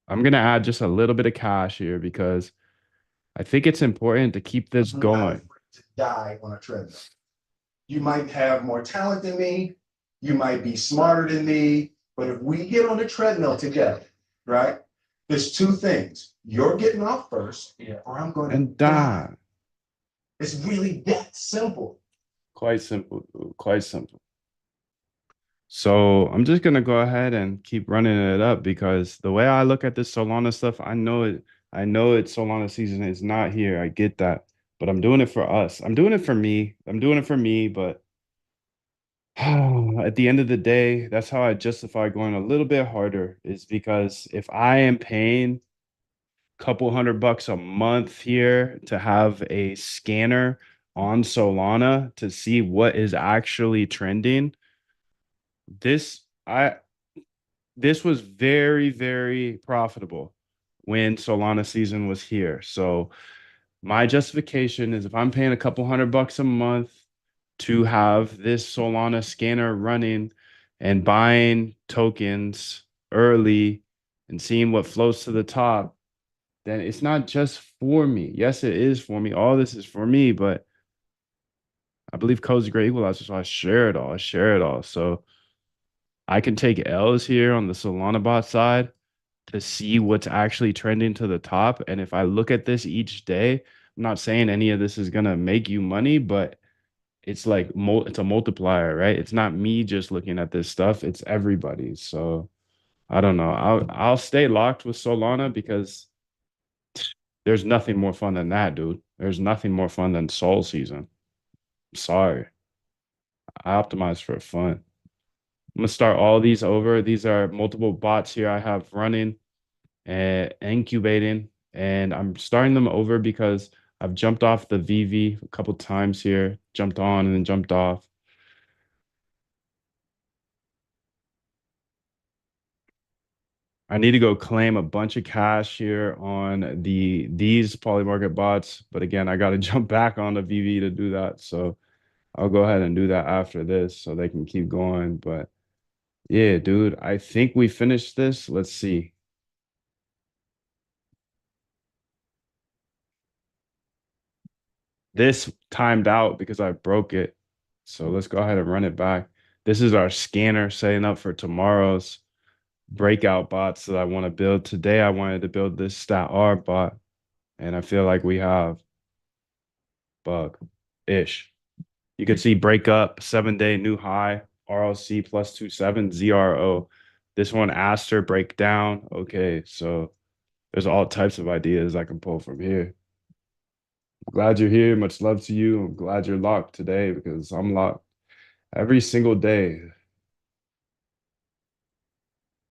I'm gonna add just a little bit of cash here because I think it's important to keep this I'm not going. afraid to die on a treadmill. You might have more talent than me, you might be smarter than me, but if we get on the treadmill together, right? There's two things. You're getting off first, or I'm going to And die. die. It's really that simple. Quite simple, dude. Quite simple. So I'm just gonna go ahead and keep running it up because the way I look at this Solana stuff, I know it's Solana season is not here. I get that. But I'm doing it for us. I'm doing it for me. I'm doing it for me, but at the end of the day, that's how I justify going a little bit harder, is because if I am paying a couple $100 a month here to have a scanner on Solana to see what is actually trending, this was very, very profitable when Solana season was here. So my justification is if I'm paying a couple $100 a month to have this Solana scanner running and buying tokens early and seeing what floats to the top, then it's not just for me. Yes, it is for me. All this is for me, but I believe code's a great equalizer, so I share it all. I share it all. So I can take L's here on the Solana bot side to see what's actually trending to the top. And if I look at this each day, I'm not saying any of this is gonna make you money, but it's like it's a multiplier, right? It's not me just looking at this stuff, it's everybody. So I don't know. I'll stay locked with Solana because there's nothing more fun than that, dude. There's nothing more fun than Sol season. I'm sorry. I optimize for fun. I'm gonna start all these over. These are multiple bots here I have running and incubating, and I'm starting them over because I've jumped off the VV a couple times here, jumped on and then jumped off. I need to go claim a bunch of cash here on these Polymarket bots, but again, I got to jump back on the VV to do that. So I'll go ahead and do that after this so they can keep going. But yeah, dude, I think we finished this. Let's see. This timed out because I broke it. So let's go ahead and run it back. This is our scanner setting up for tomorrow's breakout bots that I want to build. Today, I wanted to build this stat R bot, and I feel like we have bug-ish. You can see break up, 7-day new high, RLC plus 27, ZRO. This one, Aster breakdown. Okay, so there's all types of ideas I can pull from here. Glad you're here. Much love to you. I'm glad you're locked today because I'm locked every single day.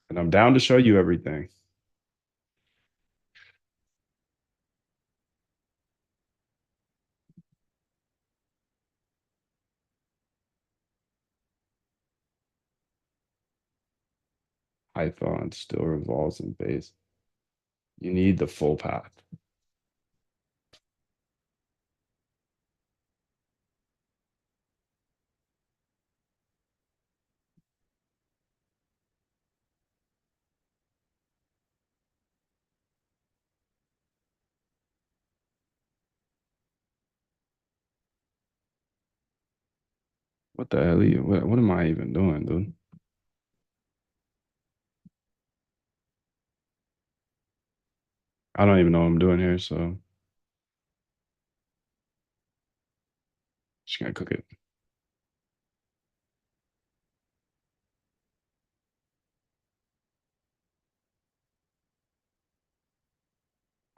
And I'm down to show you everything. Python still revolves in base. You need the full path. What the hell? What am I even doing, dude? I don't even know what I'm doing here, so just gonna cook it.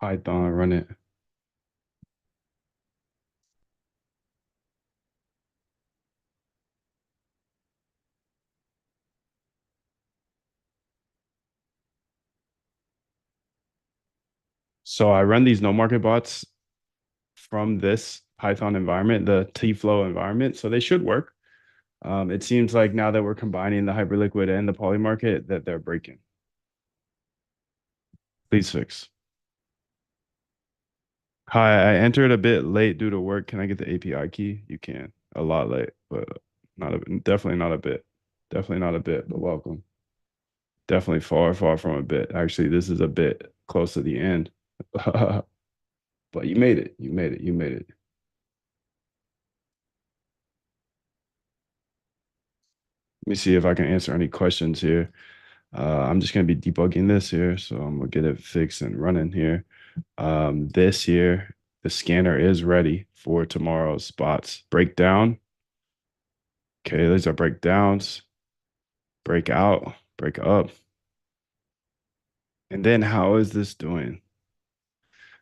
Python, run it. So I run these no market bots from this Python environment, the T-Flow environment, so they should work. It seems like now that we're combining the Hyperliquid and the Poly market that they're breaking. Please fix. Hi, I entered a bit late due to work. Can I get the API key? You can. A lot late, but definitely not a bit. Definitely not a bit, but welcome. Definitely far, far from a bit. Actually, this is a bit close to the end. But you made it. You made it. You made it. Let me see if I can answer any questions here. I'm just going to be debugging this here. So I'm going to get it fixed and running here. This here, the scanner is ready for tomorrow's spots. Breakdown. Okay, these are breakdowns. Break out, break up. And then how is this doing?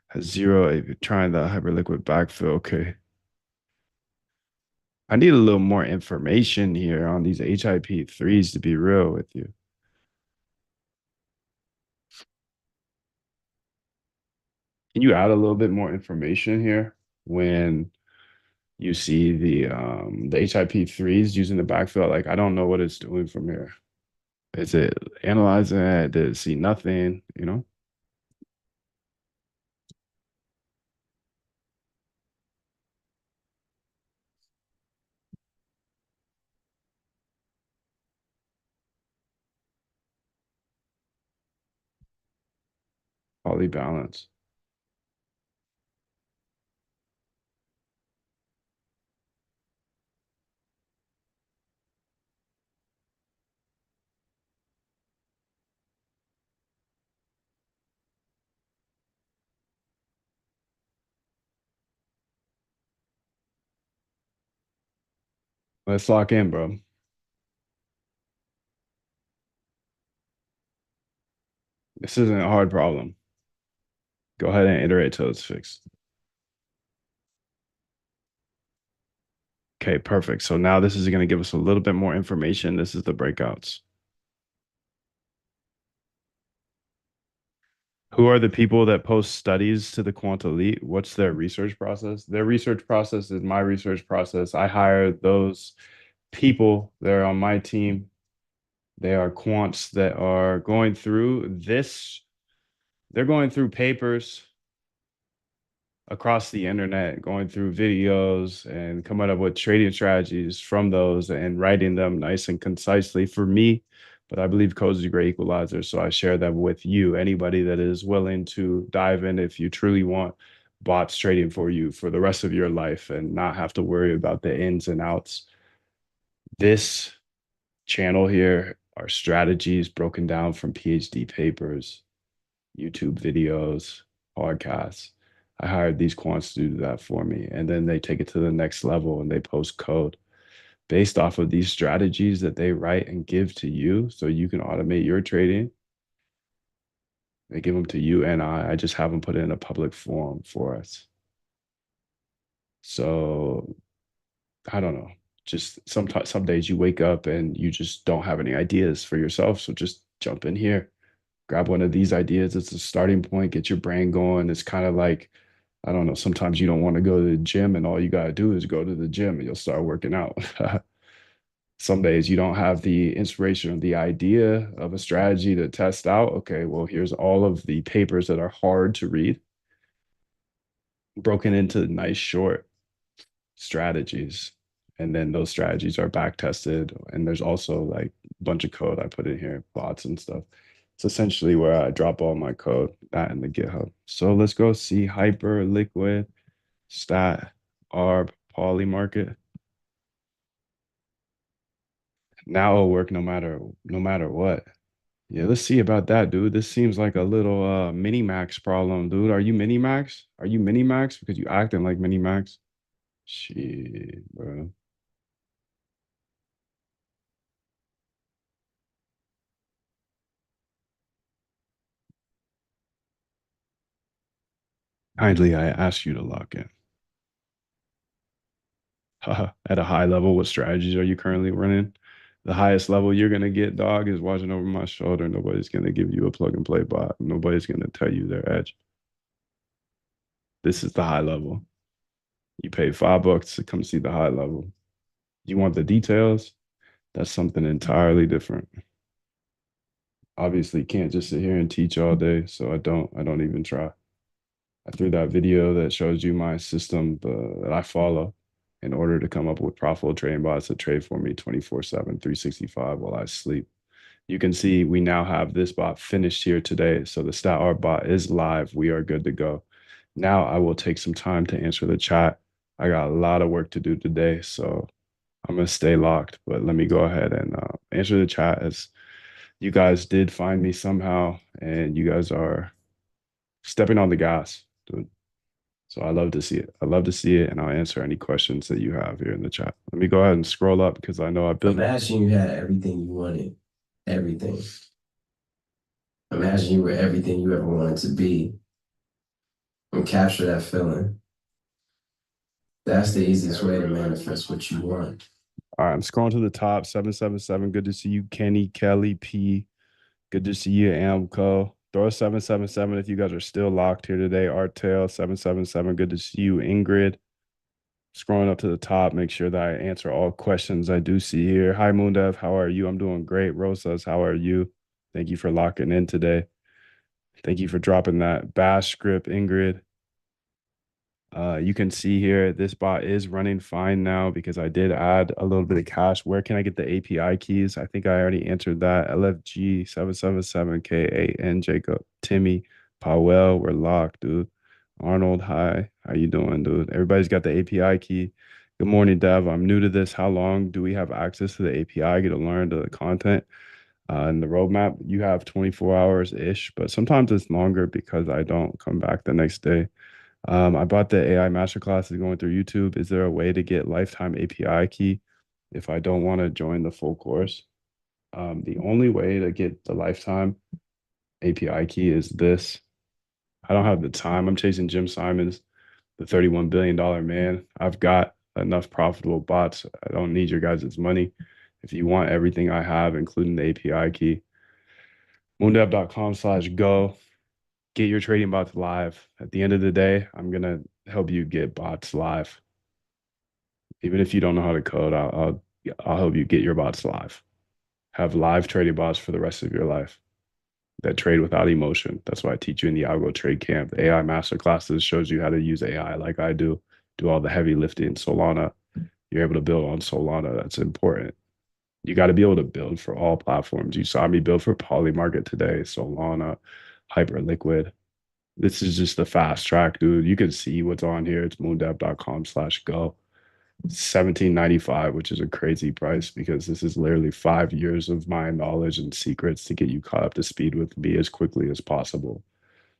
Has 0, trying the Hyperliquid backfill. Okay. I need a little more information here on these HIP3s to be real with you. Can you add a little bit more information here when you see the HIP3s using the backfill? Like, I don't know what it's doing from here. Is it analyzing it? Did it see nothing? You know? Poly balance. Let's lock in, bro. This isn't a hard problem. Go ahead and iterate till it's fixed. Okay, perfect. So now this is going to give us a little bit more information. This is the breakouts. Who are the people that post studies to the Quant Elite? What's their research process? Their research process is my research process. I hire those people. They're on my team. They are quants that are going through this. They're going through papers across the internet, going through videos and coming up with trading strategies from those and writing them nice and concisely for me. But I believe code is a great equalizer. So I share that with you, anybody that is willing to dive in if you truly want bots trading for you for the rest of your life and not have to worry about the ins and outs. This channel here are strategies broken down from PhD papers, YouTube videos, podcasts. I hired these quants to do that for me. And then they take it to the next level and they post code based off of these strategies that they write and give to you so you can automate your trading. They give them to you and I just have them put it in a public forum for us. So I don't know. Just sometimes, some days you wake up and you just don't have any ideas for yourself. So just jump in here, grab one of these ideas. It's a starting point, get your brain going. It's kind of like, I don't know, sometimes you don't want to go to the gym and all you got to do is go to the gym and you'll start working out. Some days you don't have the inspiration or the idea of a strategy to test out. Okay, well, here's all of the papers that are hard to read, broken into nice short strategies. And then those strategies are back tested. And there's also like a bunch of code I put in here, bots and stuff. It's essentially where I drop all my code, that in the GitHub. So let's go see Hyper, Liquid, Stat, ARB, Polymarket. Now it'll work no matter what. Yeah, let's see about that, dude. This seems like a little mini max problem, dude. Are you mini max? Are you mini max? Because you acting like mini max. Shit, bro. Kindly, I ask you to lock in. At a high level, what strategies are you currently running? The highest level you're gonna get, dog, is watching over my shoulder. Nobody's gonna give you a plug and play bot. Nobody's gonna tell you their edge. This is the high level. You pay $5 to come see the high level. You want the details? That's something entirely different. Obviously, can't just sit here and teach all day, so I don't even try. I threw that video that shows you my system that I follow in order to come up with profitable trading bots that trade for me 24/7, 365 while I sleep. You can see we now have this bot finished here today. So the StatR bot is live. We are good to go. Now I will take some time to answer the chat. I got a lot of work to do today, so I'm gonna stay locked. But let me go ahead and answer the chat, as you guys did find me somehow, and you guys are stepping on the gas, dude. So I love to see it. I love to see it, and I'll answer any questions that you have here in the chat. Let me go ahead and scroll up because I know I built. Imagine you had everything you wanted, everything. Imagine you were everything you ever wanted to be, and capture that feeling. That's the easiest way to manifest what you want. All right, I'm scrolling to the top. 777. Good to see you, Kenny, Kelly, P. Good to see you, Amco. Throw a 777 if you guys are still locked here today. Artail 777. Good to see you, Ingrid. Scrolling up to the top, make sure that I answer all questions I do see here. Hi, Moondev. How are you? I'm doing great. Rosas, how are you? Thank you for locking in today. Thank you for dropping that bash script, Ingrid. You can see here, this bot is running fine now because I did add a little bit of cash. Where can I get the API keys? I think I already answered that. LFG 777KAN, Jacob, Timmy, Powell, we're locked, dude. Arnold, hi. How you doing, dude? Everybody's got the API key. Good morning, Dev. I'm new to this. How long do we have access to the API? Get to learn the content and the roadmap. You have 24 hours-ish, but sometimes it's longer because I don't come back the next day. I bought the AI masterclasses going through YouTube. Is there a way to get lifetime API key if I don't want to join the full course? The only way to get the lifetime API key is this. I don't have the time. I'm chasing Jim Simons, the $31 billion man. I've got enough profitable bots. I don't need your guys' money. If you want everything I have, including the API key, moondev.com/go. Get your trading bots live. At the end of the day, I'm going to help you get bots live. Even if you don't know how to code, I'll help you get your bots live. Have live trading bots for the rest of your life that trade without emotion. That's why I teach you in the Algo Trade Camp. The AI masterclasses shows you how to use AI like I do all the heavy lifting. Solana, you're able to build on Solana. That's important. You got to be able to build for all platforms. You saw me build for Polymarket today, Solana, Hyperliquid. This is just the fast track, dude. You can see what's on here. It's moondev.com/go. 17.95, which is a crazy price because this is literally 5 years of my knowledge and secrets to get you caught up to speed with me as quickly as possible.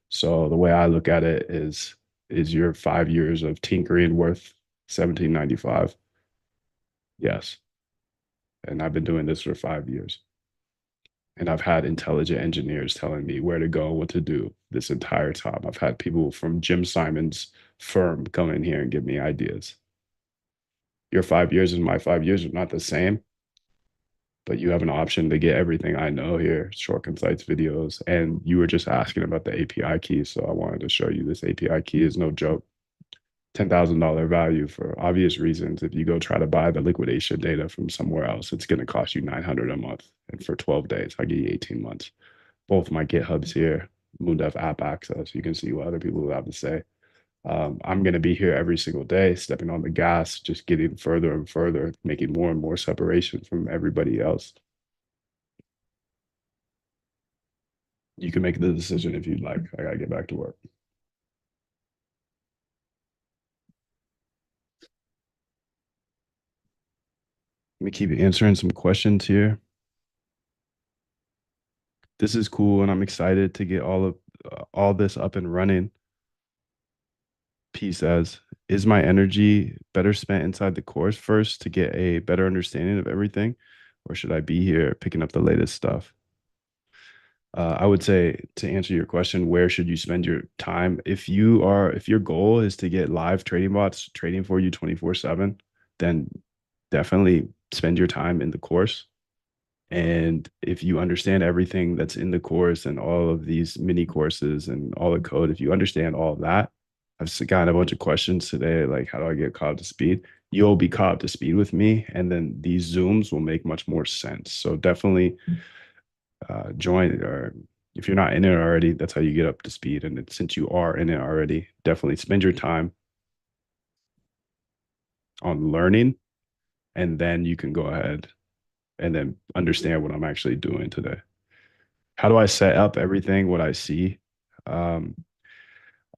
So the way I look at it is your 5 years of tinkering worth 17.95? Yes. And I've been doing this for 5 years. And I've had intelligent engineers telling me where to go, what to do this entire time. I've had people from Jim Simon's firm come in here and give me ideas. Your 5 years and my 5 years are not the same, but you have an option to get everything I know here, short, concise videos. And you were just asking about the API key. So I wanted to show you this API key is no joke. $10,000 value for obvious reasons. If you go try to buy the liquidation data from somewhere else, it's going to cost you $900 a month. And for 12 days, I'll give you 18 months. Both my GitHubs here, Moondev app access. You can see what other people have to say. I'm going to be here every single day, stepping on the gas, just getting further and further, making more and more separation from everybody else. You can make the decision if you'd like. I got to get back to work. Let me keep answering some questions here. This is cool, and I'm excited to get all this up and running. P says, is my energy better spent inside the course first to get a better understanding of everything, or should I be here picking up the latest stuff? I would say, to answer your question, where should you spend your time? If your goal is to get live trading bots trading for you 24/7, then definitely spend your time in the course. And if you understand everything that's in the course and all of these mini courses and all the code, if you understand all of that, I've gotten a bunch of questions today, like how do I get caught up to speed? You'll be caught up to speed with me, and then these Zooms will make much more sense. So definitely join, or if you're not in it already, that's how you get up to speed. And since you are in it already, definitely spend your time on learning, and then you can go ahead and then understand what I'm actually doing today. How do I set up everything, what I see?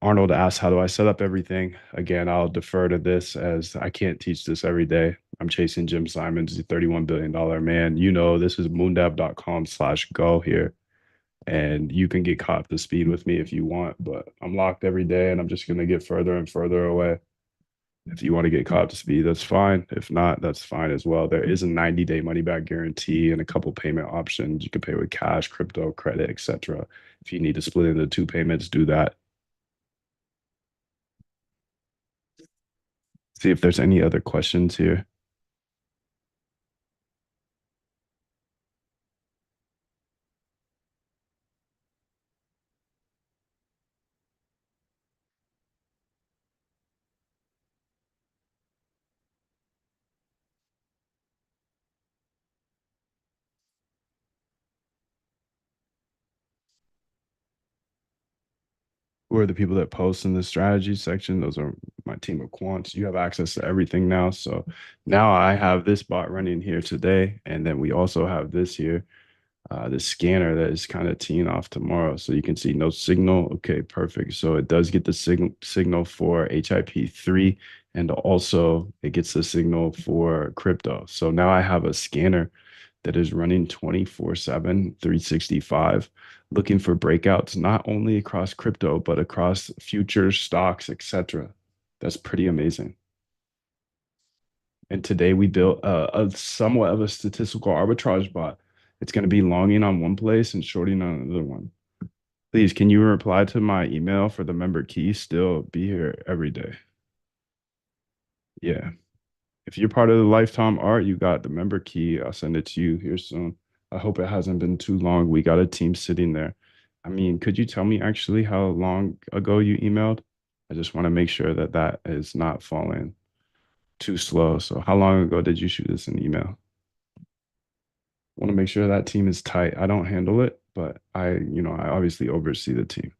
Arnold asks, how do I set up everything? Again, I'll defer to this as I can't teach this every day. I'm chasing Jim Simons, the $31 billion man. You know, this is moondev.com/go here. And you can get caught up to speed with me if you want, but I'm locked every day and I'm just going to get further and further away. If you want to get caught up to speed, that's fine. If not, that's fine as well. There is a 90-day money back guarantee and a couple payment options. You can pay with cash, crypto, credit, etc. If you need to split into 2 payments, do that. See if there's any other questions here. Who are the people that post in the strategy section? Those are my team of quants. You have access to everything now. So now I have this bot running here today. And then we also have this here, this scanner that is kind of teeing off tomorrow. So you can see no signal. Okay, perfect. So it does get the signal for HIP3, and also it gets the signal for crypto. So now I have a scanner that is running 24/7, 365, looking for breakouts, not only across crypto, but across futures, stocks, etc. That's pretty amazing. And today we built a somewhat of a statistical arbitrage bot. It's going to be longing on one place and shorting on another one. Please, can you reply to my email for the member key? Still be here every day. Yeah. If you're part of the lifetime art, you got the member key. I'll send it to you here soon. I hope it hasn't been too long. We got a team sitting there. I mean, could you tell me actually how long ago you emailed? I just want to make sure that that is not falling too slow. So how long ago did you shoot this in email? Want to make sure that team is tight. I don't handle it, but I obviously oversee the team.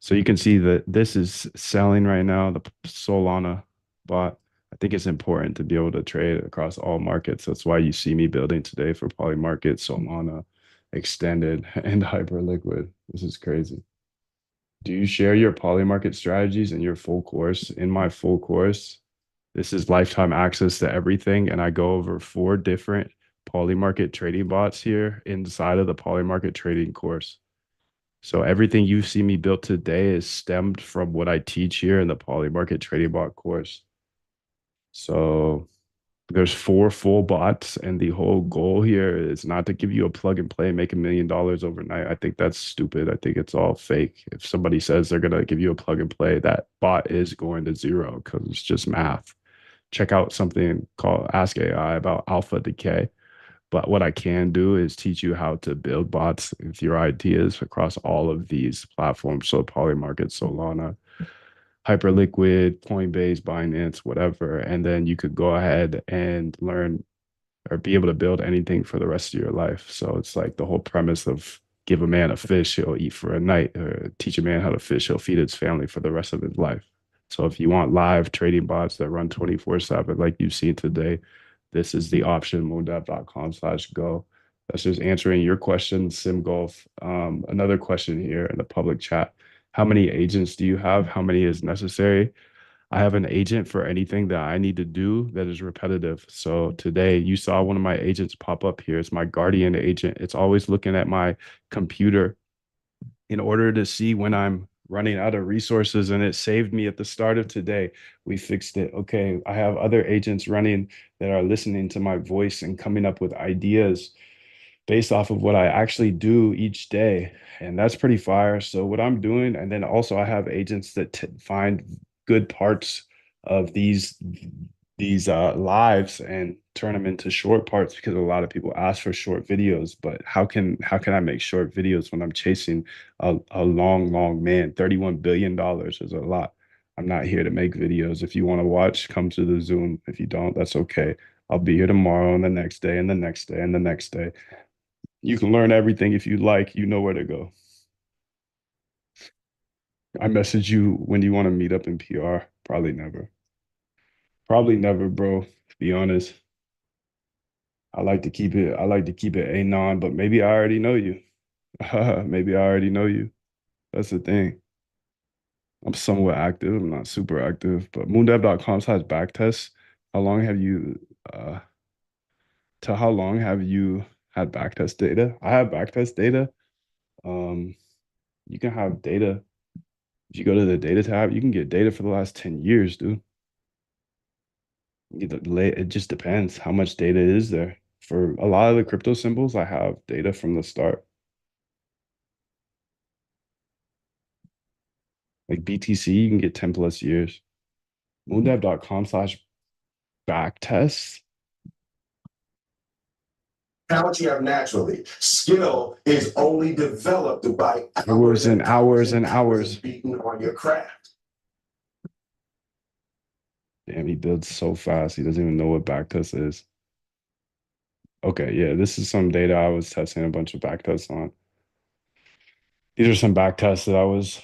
So you can see that this is selling right now, the Solana bot. I think it's important to be able to trade across all markets. That's why you see me building today for Polymarket, Solana, Extended, and Hyperliquid. This is crazy. Do you share your Polymarket strategies in your full course? In my full course, This is lifetime access to everything. And I go over 4 different Polymarket trading bots here inside of the Polymarket trading course. So everything you see me built today is stemmed from what I teach here in the Polymarket trading bot course. So there's 4 full bots, and the whole goal here is not to give you a plug and play and make $1 million overnight. I think that's stupid. I think it's all fake. If somebody says they're gonna give you a plug and play, that bot is going to zero because it's just math. Check out something called Ask AI about alpha decay. But what I can do is teach you how to build bots with your ideas across all of these platforms. So Polymarket, Solana, Hyperliquid, Coinbase, Binance, whatever. And then you could go ahead and learn or be able to build anything for the rest of your life. So it's like the whole premise of give a man a fish, he'll eat for a night, or teach a man how to fish, he'll feed his family for the rest of his life. So if you want live trading bots that run 24/7, like you've seen today, this is the option, moondev.com/go. That's just answering your question, SimGolf. Another question here in the public chat. How many agents do you have? How many is necessary? I have an agent for anything that I need to do that is repetitive. So today you saw one of my agents pop up here. It's my Guardian agent. It's always looking at my computer in order to see when I'm running out of resources, and it saved me at the start of today. We fixed it. Okay, I have other agents running that are listening to my voice and coming up with ideas based off of what I actually do each day. And that's pretty fire. So what I'm doing, and then also I have agents that find good parts of these lives and turn them into short parts, because a lot of people ask for short videos. But how can I make short videos when I'm chasing a long man? $31 billion is a lot. I'm not here to make videos. If you want to watch, come to the Zoom. If you don't, that's okay. I'll be here tomorrow and the next day and the next day and the next day. You can learn everything if you like. You know where to go. I message you when you want to meet up in PR. Probably never. Probably never, bro. To be honest, I like to keep it anon, but maybe I already know you. Maybe I already know you. That's the thing. I'm somewhat active. I'm not super active, but moondev.com/backtest. How long have you uh to how long have you had backtest data? I have backtest data. Um, you can have data. If you go to the data tab, you can get data for the last 10 years, dude. It just depends how much data is there. For a lot of the crypto symbols, I have data from the start. Like BTC, you can get 10 plus years. Moondev.com/backtest. Talent you have naturally. Skill is only developed by Hours and hours and hours. beating on your craft. Damn, he builds so fast. He doesn't even know what backtest is. Okay, yeah, this is some data I was testing a bunch of backtests on. These are some backtests that I was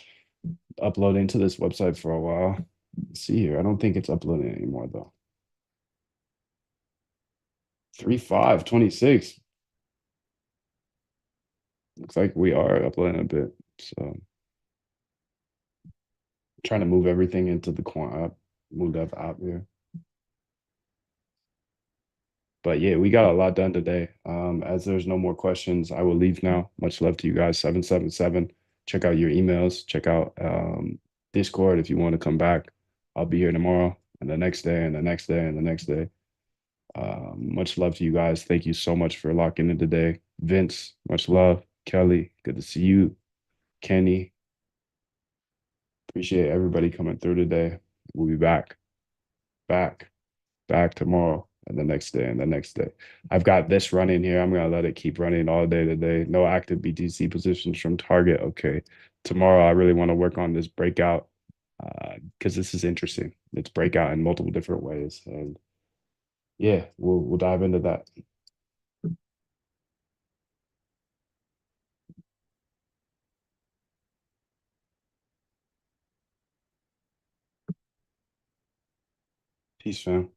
uploading to this website for a while. Let's see here. I don't think it's uploading anymore though. 3/5/26. Looks like we are uploading a bit. So trying to move everything into the Quant app, move that app here. But yeah, we got a lot done today. As there's no more questions, I will leave now. Much love to you guys. 777. Check out your emails. Check out Discord if you want to come back. I'll be here tomorrow and the next day and the next day and the next day. Much love to you guys. Thank you so much for locking in today. Vince, much love. Kelly, good to see you. Kenny, appreciate everybody coming through today. We'll be back, back tomorrow and the next day and the next day. I've got this running here. I'm gonna let it keep running all day today. No active BTC positions from target. Okay. Tomorrow I really want to work on this breakout because this is interesting. It's breakout in multiple different ways. And yeah, we'll dive into that. Peace, fam.